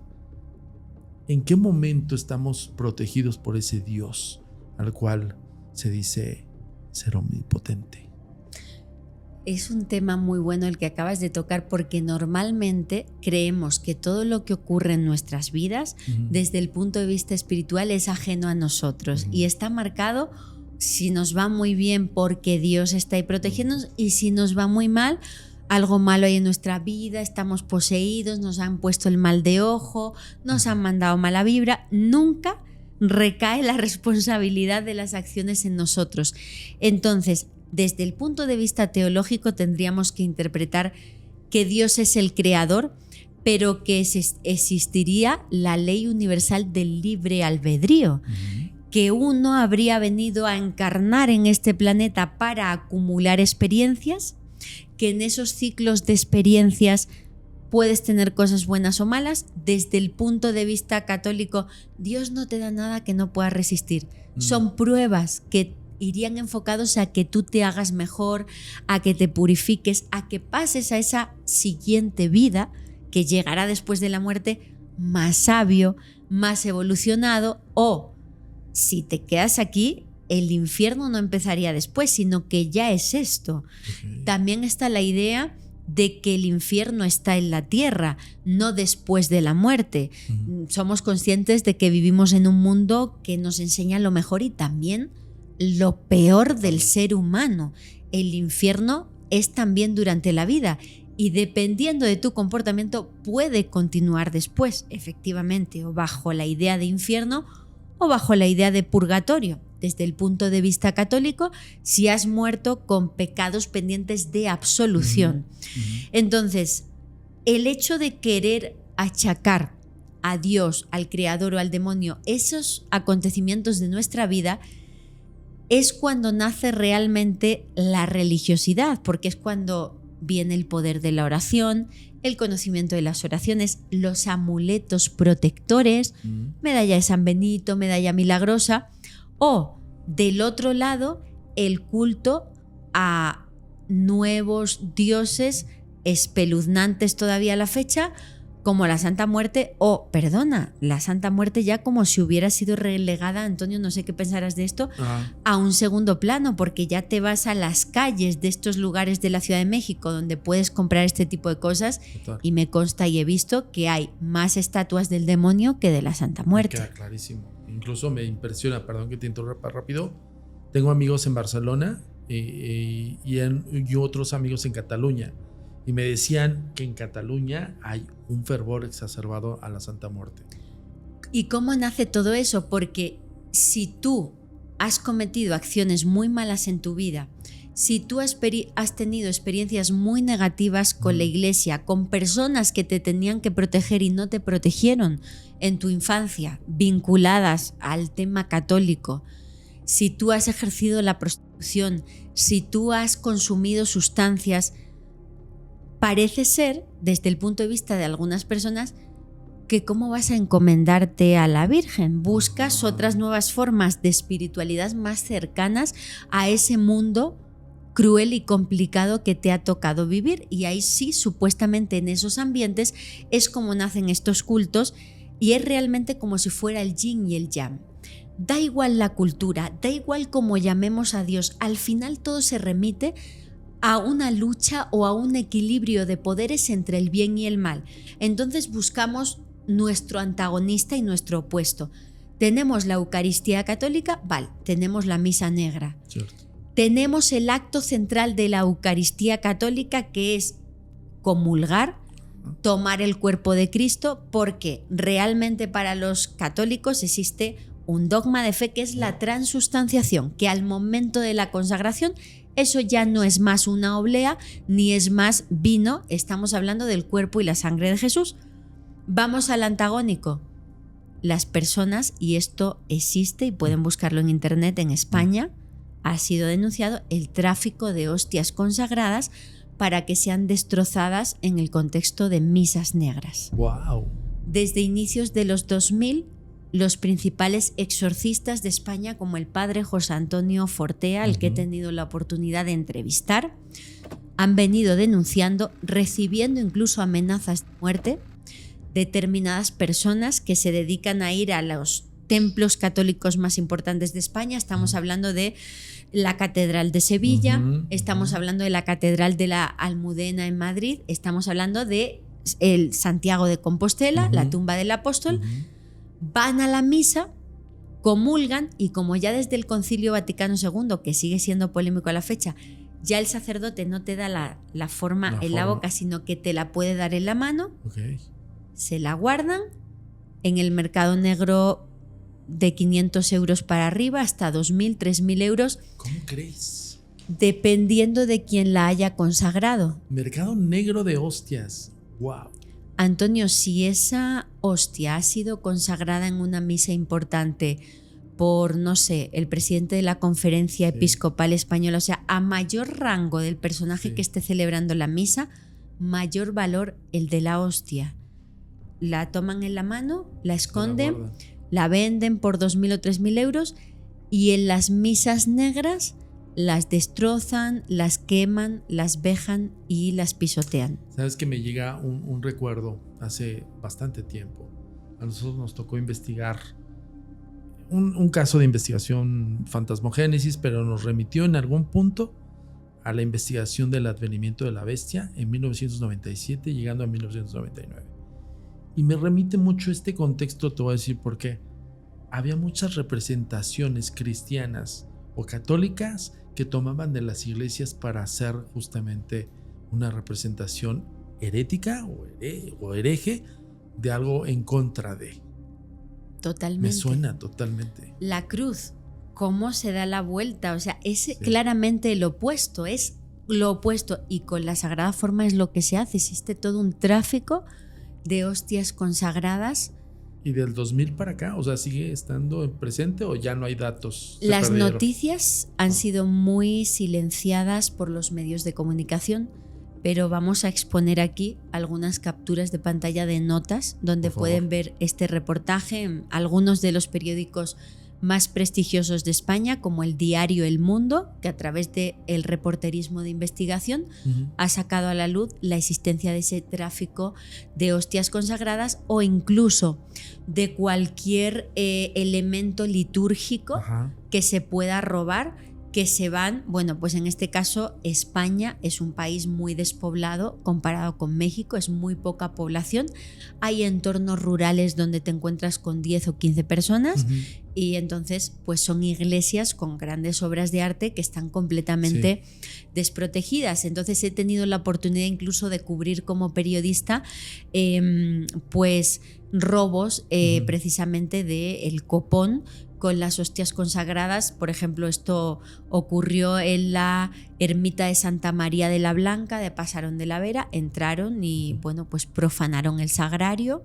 ¿en qué momento estamos protegidos por ese Dios al cual se dice ser omnipotente? Es un tema muy bueno el que acabas de tocar, porque normalmente creemos que todo lo que ocurre en nuestras vidas desde el punto de vista espiritual es ajeno a nosotros y está marcado, si nos va muy bien, porque Dios está ahí protegiéndonos, y si nos va muy mal, algo malo hay en nuestra vida, estamos poseídos, nos han puesto el mal de ojo, nos han mandado mala vibra. Nunca recae la responsabilidad de las acciones en nosotros. Entonces, desde el punto de vista teológico, tendríamos que interpretar que Dios es el creador, pero que existiría la ley universal del libre albedrío, que uno habría venido a encarnar en este planeta para acumular experiencias, que en esos ciclos de experiencias puedes tener cosas buenas o malas. Desde el punto de vista católico, Dios no te da nada que no puedas resistir. Son pruebas que irían enfocados a que tú te hagas mejor, a que te purifiques, a que pases a esa siguiente vida que llegará después de la muerte más sabio, más evolucionado, o si te quedas aquí, el infierno no empezaría después, sino que ya es esto. También está la idea de que el infierno está en la tierra, no después de la muerte. Somos conscientes de que vivimos en un mundo que nos enseña lo mejor y también lo peor del ser humano. El infierno es también durante la vida y dependiendo de tu comportamiento puede continuar después, efectivamente, o bajo la idea de infierno o bajo la idea de purgatorio. Desde el punto de vista católico, si has muerto con pecados pendientes de absolución. Entonces, el hecho de querer achacar a Dios, al Creador o al demonio esos acontecimientos de nuestra vida es cuando nace realmente la religiosidad, porque es cuando viene el poder de la oración, el conocimiento de las oraciones, los amuletos protectores, medalla de San Benito, medalla milagrosa, o del otro lado el culto a nuevos dioses espeluznantes todavía a la fecha, como la Santa Muerte, o, perdona, la Santa Muerte ya como si hubiera sido relegada, Antonio, no sé qué pensarás de esto, a un segundo plano, porque ya te vas a las calles de estos lugares de la Ciudad de México donde puedes comprar este tipo de cosas. Total. Y me consta y he visto que hay más estatuas del demonio que de la Santa Muerte. Me queda clarísimo. Incluso me impresiona, perdón que te interrumpa rápido, tengo amigos en Barcelona y otros amigos en Cataluña. Y me decían que en Cataluña hay un fervor exacerbado a la Santa Muerte. ¿Y cómo nace todo eso? Porque si tú has cometido acciones muy malas en tu vida, si tú has tenido experiencias muy negativas con la iglesia, con personas que te tenían que proteger y no te protegieron en tu infancia, vinculadas al tema católico, si tú has ejercido la prostitución, si tú has consumido sustancias, parece ser, desde el punto de vista de algunas personas, que cómo vas a encomendarte a la Virgen. Buscas otras nuevas formas de espiritualidad más cercanas a ese mundo cruel y complicado que te ha tocado vivir. Y ahí sí, supuestamente en esos ambientes, es como nacen estos cultos y es realmente como si fuera el yin y el yang. Da igual la cultura, da igual cómo llamemos a Dios, al final todo se remite a una lucha o a un equilibrio de poderes entre el bien y el mal. Entonces buscamos nuestro antagonista y nuestro opuesto. Tenemos la Eucaristía católica, vale, tenemos la misa negra. Cierto. Tenemos el acto central de la Eucaristía católica, que es comulgar, tomar el cuerpo de Cristo, porque realmente para los católicos existe un dogma de fe que es la transustanciación, que al momento de la consagración eso ya no es más una oblea ni es más vino, estamos hablando del cuerpo y la sangre de Jesús. Vamos al antagónico. Las personas, y esto existe y pueden buscarlo en internet, en España ha sido denunciado el tráfico de hostias consagradas para que sean destrozadas en el contexto de misas negras. Wow. Desde inicios de los 2000, los principales exorcistas de España, como el padre José Antonio Fortea, al que he tenido la oportunidad de entrevistar, han venido denunciando, recibiendo incluso amenazas de muerte, determinadas personas que se dedican a ir a los templos católicos más importantes de España. Estamos hablando de la Catedral de Sevilla, estamos hablando de la Catedral de la Almudena en Madrid, estamos hablando de el Santiago de Compostela, la tumba del apóstol. Van a la misa, comulgan y como ya desde el Concilio Vaticano II, que sigue siendo polémico a la fecha, ya el sacerdote no te da la forma en la boca, sino que te la puede dar en la mano, se la guardan en el mercado negro de 500 euros para arriba hasta 2.000, 3.000 euros. ¿Cómo crees? Dependiendo de quién la haya consagrado. Mercado negro de hostias. Wow. Antonio, si esa hostia ha sido consagrada en una misa importante por, no sé, el presidente de la Conferencia Episcopal Española, o sea, a mayor rango del personaje que esté celebrando la misa, mayor valor el de la hostia. La toman en la mano, la esconden, la venden por 2.000 o 3.000 euros y en las misas negras las destrozan, las queman, las vejan y las pisotean. Sabes que me llega un recuerdo hace bastante tiempo. A nosotros nos tocó investigar un caso de investigación fantasmogénesis, pero nos remitió en algún punto a la investigación del advenimiento de la bestia en 1997, llegando a 1999. Y me remite mucho este contexto, te voy a decir por qué. Había muchas representaciones cristianas o católicas que tomaban de las iglesias para hacer justamente una representación herética o hereje de algo en contra de. Totalmente. Me suena totalmente. La cruz, cómo se da la vuelta, o sea, es claramente lo opuesto, es lo opuesto. Y con la Sagrada Forma es lo que se hace, existe todo un tráfico de hostias consagradas. ¿Y del 2000 para acá? O sea, ¿sigue estando presente o ya no hay datos? Las noticias han sido muy silenciadas por los medios de comunicación, pero vamos a exponer aquí algunas capturas de pantalla de notas donde pueden ver este reportaje en algunos de los periódicos más prestigiosos de España, como el diario El Mundo, que a través del reporterismo de investigación ha sacado a la luz la existencia de ese tráfico de hostias consagradas o incluso de cualquier elemento litúrgico que se pueda robar, que se van, bueno, pues en este caso España es un país muy despoblado comparado con México, es muy poca población, hay entornos rurales donde te encuentras con 10 o 15 personas y entonces pues son iglesias con grandes obras de arte que están completamente desprotegidas. Entonces he tenido la oportunidad incluso de cubrir como periodista pues robos precisamente del copón con las hostias consagradas. Por ejemplo, esto ocurrió en la ermita de Santa María de la Blanca de Pasarón de la Vera. Entraron y bueno, pues profanaron el sagrario.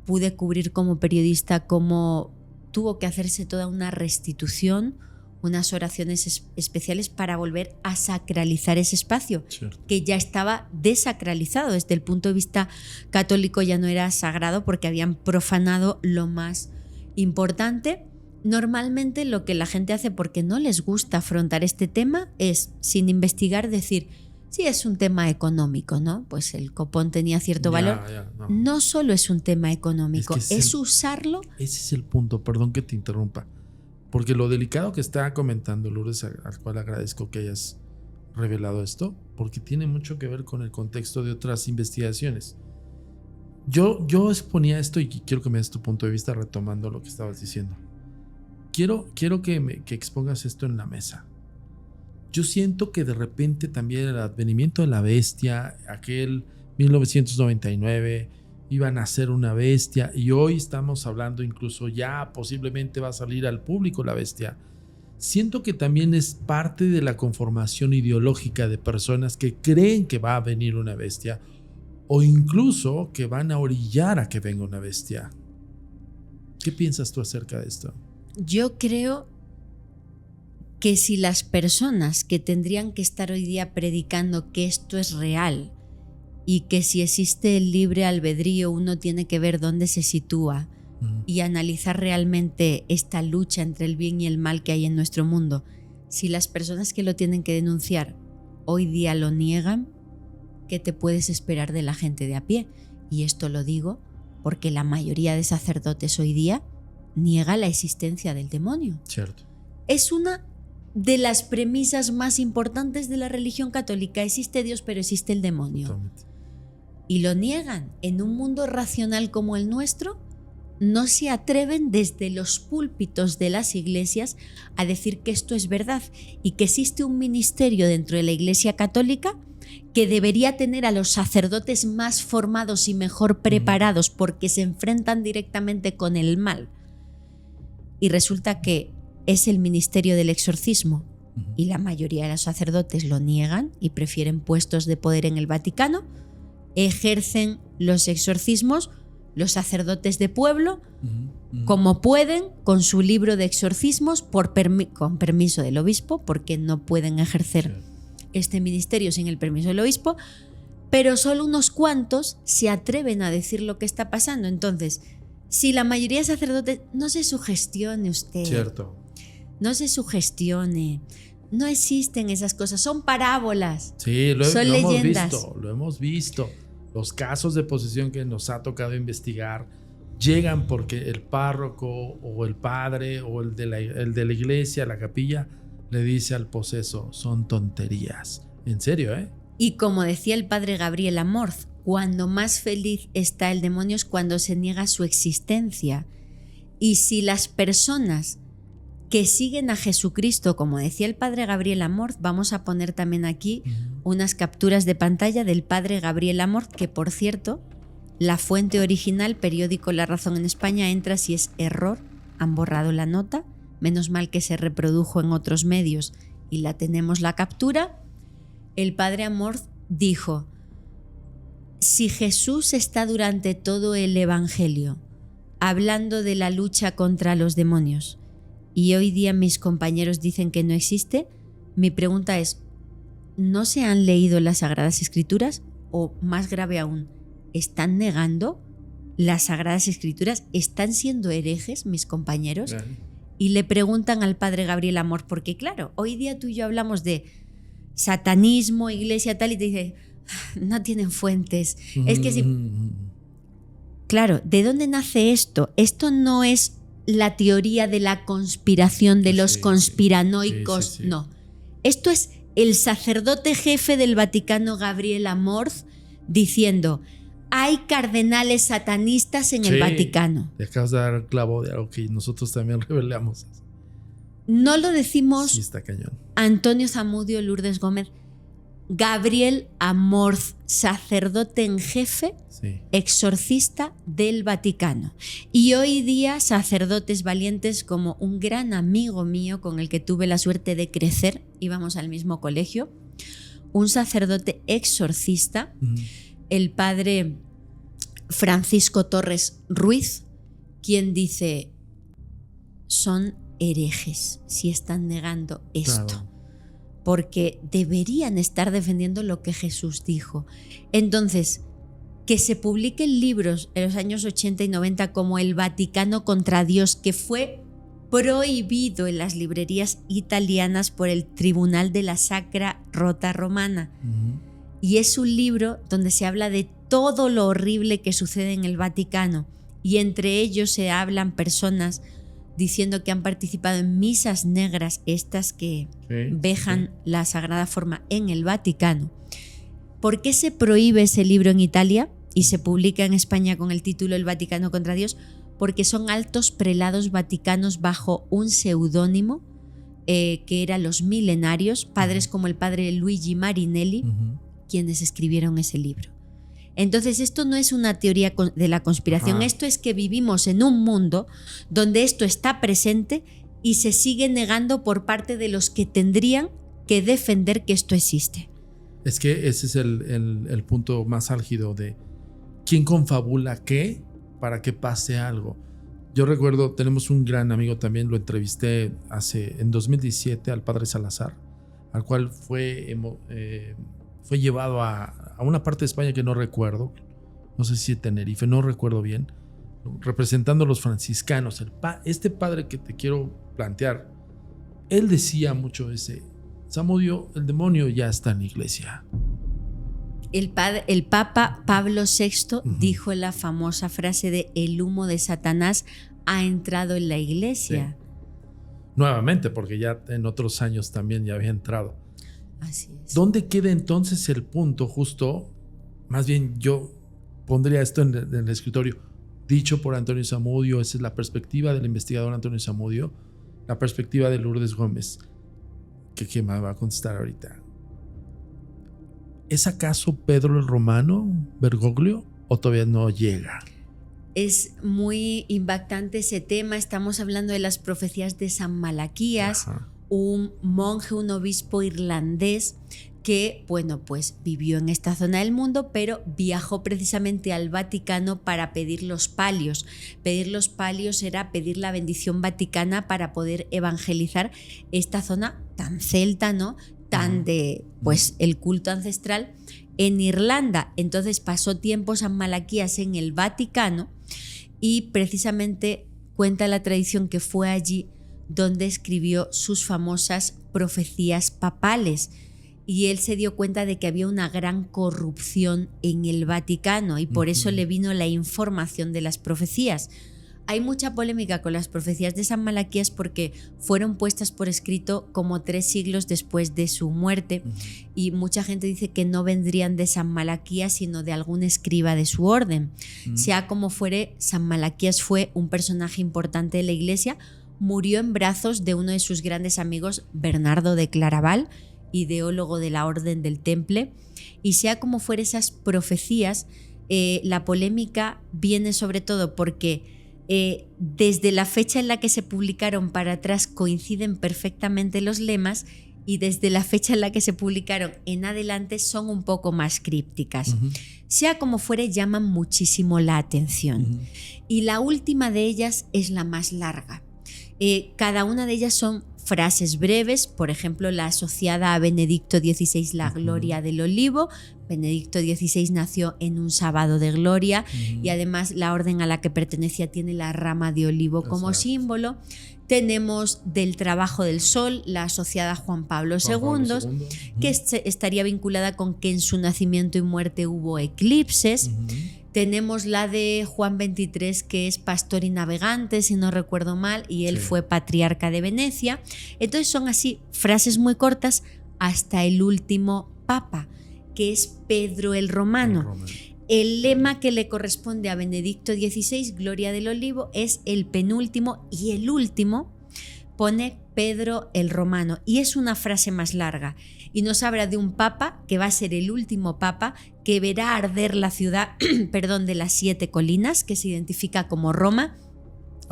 Pude cubrir como periodista cómo tuvo que hacerse toda una restitución, unas oraciones especiales para volver a sacralizar ese espacio, que ya estaba desacralizado. Desde el punto de vista católico ya no era sagrado porque habían profanado lo más importante. Normalmente lo que la gente hace porque no les gusta afrontar este tema es, sin investigar, decir, sí, es un tema económico, ¿no? Pues el copón tenía cierto valor. No solo es un tema económico, es usarlo. Ese es el punto, perdón que te interrumpa, porque lo delicado que está comentando Lourdes, al cual agradezco que hayas revelado esto, porque tiene mucho que ver con el contexto de otras investigaciones. Yo exponía esto y quiero que me des tu punto de vista retomando lo que estabas diciendo. Quiero que expongas esto en la mesa. Yo siento que de repente también el advenimiento de la bestia, aquel 1999, iban a ser una bestia y hoy estamos hablando incluso ya posiblemente va a salir al público la bestia. Siento que también es parte de la conformación ideológica de personas que creen que va a venir una bestia o incluso que van a orillar a que venga una bestia. ¿Qué piensas tú acerca de esto? Yo creo que si las personas que tendrían que estar hoy día predicando que esto es real y que si existe el libre albedrío uno tiene que ver dónde se sitúa y analizar realmente esta lucha entre el bien y el mal que hay en nuestro mundo, si las personas que lo tienen que denunciar hoy día lo niegan, ¿qué te puedes esperar de la gente de a pie? Y esto lo digo porque la mayoría de sacerdotes hoy día niega la existencia del demonio. Cierto. Es una de las premisas más importantes de la religión católica. Existe Dios, pero existe el demonio. Totalmente. Y lo niegan. En un mundo racional como el nuestro, no se atreven desde los púlpitos de las iglesias a decir que esto es verdad y que existe un ministerio dentro de la Iglesia Católica que debería tener a los sacerdotes más formados y mejor preparados porque se enfrentan directamente con el mal. Y resulta que es el ministerio del exorcismo y la mayoría de los sacerdotes lo niegan y prefieren puestos de poder en el Vaticano. Ejercen los exorcismos los sacerdotes de pueblo como pueden, con su libro de exorcismos, con permiso del obispo, porque no pueden ejercer este ministerio sin el permiso del obispo, pero solo unos cuantos se atreven a decir lo que está pasando. Entonces, si la mayoría de sacerdotes, no se sugestione usted. Cierto. No se sugestione. No existen esas cosas, son parábolas. Sí, son leyendas. Lo hemos visto. Los casos de posesión que nos ha tocado investigar llegan porque el párroco o el padre o el de la iglesia, la capilla, le dice al poseso, son tonterías. En serio, ¿eh? Y como decía el padre Gabriel Amorth, cuando más feliz está el demonio es cuando se niega su existencia. Y si las personas que siguen a Jesucristo, como decía el padre Gabriel Amorth, vamos a poner también aquí unas capturas de pantalla del padre Gabriel Amorth, que por cierto, la fuente original, periódico La Razón en España, entra si es error, han borrado la nota, menos mal que se reprodujo en otros medios y la tenemos la captura. El padre Amorth dijo: si Jesús está durante todo el Evangelio hablando de la lucha contra los demonios y hoy día mis compañeros dicen que no existe, mi pregunta es, ¿no se han leído las Sagradas Escrituras? O más grave aún, ¿están negando las Sagradas Escrituras? ¿Están siendo herejes mis compañeros? Y le preguntan al padre Gabriel Amorth, porque claro, hoy día tú y yo hablamos de satanismo, iglesia tal, y te dice, no tienen fuentes. Es que sí. Claro, ¿de dónde nace esto? Esto no es la teoría de la conspiración de los conspiranoicos, no. Esto es el sacerdote jefe del Vaticano, Gabriel Amorth, diciendo, hay cardenales satanistas en el Vaticano. Te acabas de dar el clavo de algo que nosotros también revelamos. No lo decimos sí, está cañón. Antonio Zamudio, Lourdes Gómez, Gabriel Amorth, sacerdote en jefe, exorcista del Vaticano. Y hoy día sacerdotes valientes como un gran amigo mío con el que tuve la suerte de crecer, íbamos al mismo colegio, un sacerdote exorcista, el padre Francisco Torres Ruiz, quien dice, son herejes si están negando esto. Claro. Porque deberían estar defendiendo lo que Jesús dijo. Entonces, que se publiquen libros en los años 80 y 90 como El Vaticano contra Dios, que fue prohibido en las librerías italianas por el Tribunal de la Sacra Rota Romana. Y es un libro donde se habla de todo lo horrible que sucede en el Vaticano. Y entre ellos se hablan personas diciendo que han participado en misas negras, estas que vejan la Sagrada Forma en el Vaticano. ¿Por qué se prohíbe ese libro en Italia y se publica en España con el título El Vaticano contra Dios? Porque son altos prelados vaticanos bajo un seudónimo que eran los milenarios, padres como el padre Luigi Marinelli, quienes escribieron ese libro. Entonces esto no es una teoría de la conspiración, esto es que vivimos en un mundo donde esto está presente y se sigue negando por parte de los que tendrían que defender que esto existe. Es que ese es el punto más álgido de quién confabula qué para que pase algo. Yo recuerdo, tenemos un gran amigo también, lo entrevisté en 2017 al padre Salazar, al cual fue llevado a una parte de España que no recuerdo, no sé si Tenerife, no recuerdo bien, representando a los franciscanos. Este padre que te quiero plantear, él decía mucho Zamudio, el demonio ya está en la iglesia. El Papa Pablo VI dijo la famosa frase de el humo de Satanás ha entrado en la iglesia. Sí. Nuevamente, porque ya en otros años también ya había entrado. Así es. ¿Dónde queda entonces el punto justo? Más bien yo pondría esto en el escritorio, dicho por Antonio Zamudio, esa es la perspectiva del investigador Antonio Zamudio, la perspectiva de Lourdes Gómez, que me va a contestar ahorita. ¿Es acaso Pedro el Romano, Bergoglio, o todavía no llega? Es muy impactante ese tema, estamos hablando de las profecías de San Malaquías, un monje, un obispo irlandés que, bueno, pues vivió en esta zona del mundo, pero viajó precisamente al Vaticano para pedir los palios. Pedir los palios era pedir la bendición vaticana para poder evangelizar esta zona tan celta, ¿no? Tan de, pues, el culto ancestral. en Irlanda. Entonces pasó tiempo San Malaquías en el Vaticano y precisamente cuenta la tradición que fue allí donde escribió sus famosas profecías papales. Y él se dio cuenta de que había una gran corrupción en el Vaticano y por eso le vino la información de las profecías. Hay mucha polémica con las profecías de San Malaquías porque fueron puestas por escrito como 3 siglos después de su muerte y mucha gente dice que no vendrían de San Malaquías sino de algún escriba de su orden. Sea como fuere, San Malaquías fue un personaje importante de la Iglesia, murió en brazos de uno de sus grandes amigos, Bernardo de Claraval, ideólogo de la Orden del Temple, y sea como fuere esas profecías, la polémica viene sobre todo porque desde la fecha en la que se publicaron para atrás coinciden perfectamente los lemas y desde la fecha en la que se publicaron en adelante son un poco más crípticas. Sea como fuere, llaman muchísimo la atención. Y la última de ellas es la más larga. Cada una de ellas son frases breves, por ejemplo, la asociada a Benedicto XVI, la gloria del olivo. Benedicto XVI nació en un sábado de gloria y además la orden a la que pertenecía tiene la rama de olivo como símbolo. Tenemos del trabajo del sol, la asociada a Juan Pablo II, que estaría vinculada con que en su nacimiento y muerte hubo eclipses. Tenemos la de Juan XXIII, que es pastor y navegante, si no recuerdo mal, y él fue patriarca de Venecia. Entonces son así frases muy cortas hasta el último papa, que es Pedro el Romano. El lema que le corresponde a Benedicto XVI, Gloria del Olivo, es el penúltimo y el último pone Pedro el Romano y es una frase más larga y nos habla de un papa que va a ser el último papa que verá arder la ciudad de las 7 colinas, que se identifica como Roma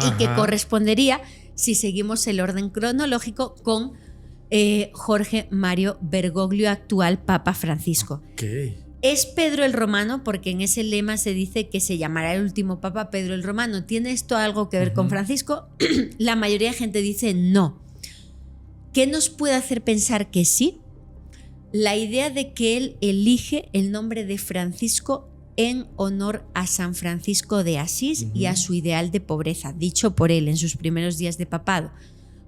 y que correspondería, si seguimos el orden cronológico, con Jorge Mario Bergoglio, actual Papa Francisco. Es Pedro el Romano porque en ese lema se dice que se llamará el último papa Pedro el Romano. ¿Tiene esto algo que ver con Francisco? La mayoría de gente dice no. ¿Qué nos puede hacer pensar que sí? La idea de que él elige el nombre de Francisco en honor a San Francisco de Asís y a su ideal de pobreza, dicho por él en sus primeros días de papado.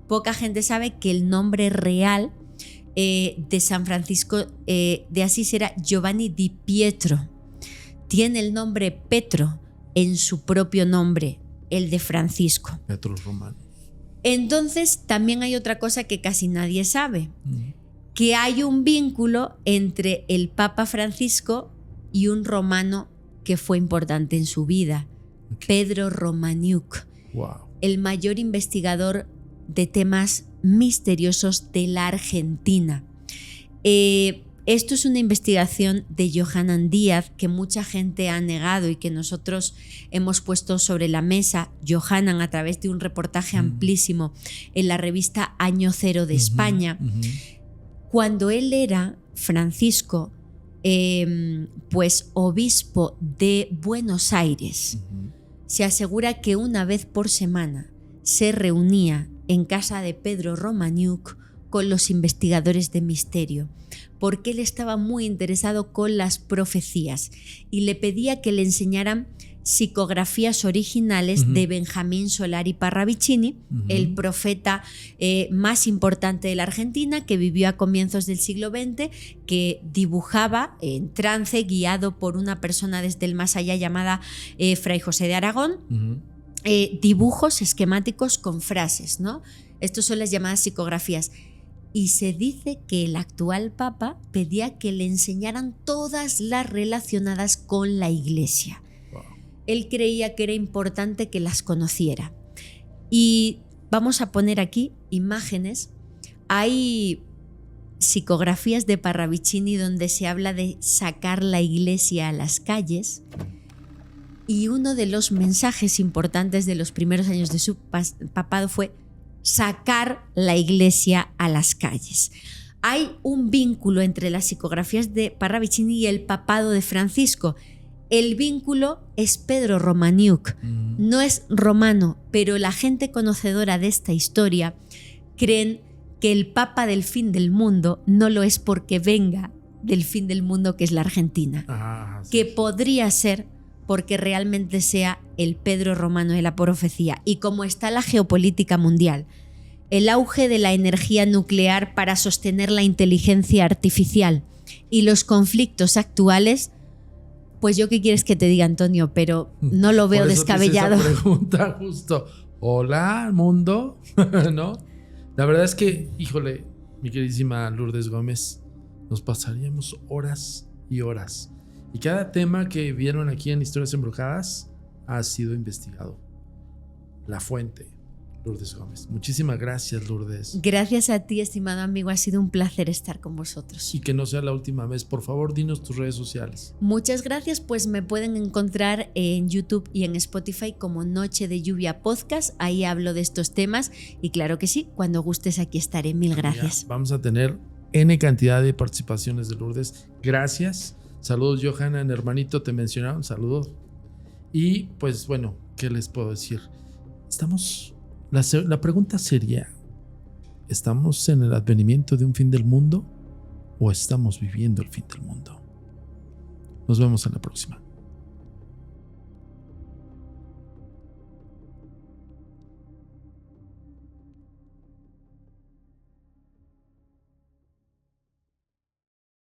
Poca gente sabe que el nombre real de San Francisco de Asís era Giovanni di Pietro. Tiene el nombre Petro en su propio nombre, el de Francisco. Petro Romano. Entonces también hay otra cosa que casi nadie sabe, que hay un vínculo entre el Papa Francisco y un romano que fue importante en su vida, Pedro Romaniuk, el mayor investigador de temas misteriosos de la Argentina. Esto es una investigación de Johanan Díaz que mucha gente ha negado y que nosotros hemos puesto sobre la mesa. Johanan, a través de un reportaje amplísimo en la revista Año Cero de España, cuando él era Francisco, pues obispo de Buenos Aires, se asegura que una vez por semana se reunía en casa de Pedro Romaniuk con los investigadores de misterio, porque él estaba muy interesado con las profecías y le pedía que le enseñaran psicografías originales de Benjamín Solari Parravicini, el profeta más importante de la Argentina, que vivió a comienzos del siglo XX, que dibujaba en trance, guiado por una persona desde el más allá llamada Fray José de Aragón, dibujos esquemáticos con frases, ¿no? Estos son las llamadas psicografías. Y se dice que el actual papa pedía que le enseñaran todas las relacionadas con la Iglesia. Él creía que era importante que las conociera. Y vamos a poner aquí imágenes. Hay psicografías de Parravicini donde se habla de sacar la Iglesia a las calles. Y uno de los mensajes importantes de los primeros años de su papado fue sacar la Iglesia a las calles. Hay un vínculo entre las psicografías de Parravicini y el papado de Francisco. El vínculo es Pedro Romaniuk. No es romano, pero la gente conocedora de esta historia creen que el papa del fin del mundo no lo es porque venga del fin del mundo, que es la Argentina. Sí. Que podría ser porque realmente sea el Pedro Romano de la profecía. Y como está la geopolítica mundial, el auge de la energía nuclear para sostener la inteligencia artificial y los conflictos actuales, pues yo qué quieres que te diga, Antonio, pero no lo veo Por eso descabellado. Te hice esa pregunta justo. Hola, mundo, ¿no? La verdad es que, híjole, mi queridísima Lourdes Gómez, nos pasaríamos horas y horas. Y cada tema que vieron aquí en Historias Embrujadas ha sido investigado. La fuente, Lourdes Gómez. Muchísimas gracias, Lourdes. Gracias a ti, estimado amigo. Ha sido un placer estar con vosotros. Y que no sea la última vez. Por favor, dinos tus redes sociales. Muchas gracias. Pues me pueden encontrar en YouTube y en Spotify como Noche de Lluvia Podcast. Ahí hablo de estos temas. Y claro que sí, cuando gustes aquí estaré. Mil gracias. Ya, vamos a tener N cantidad de participaciones de Lourdes. Gracias. Saludos, Johanna, hermanito, te mencionaron. Saludos. Y pues bueno, ¿qué les puedo decir? La pregunta sería, ¿estamos en el advenimiento de un fin del mundo o estamos viviendo el fin del mundo? Nos vemos en la próxima.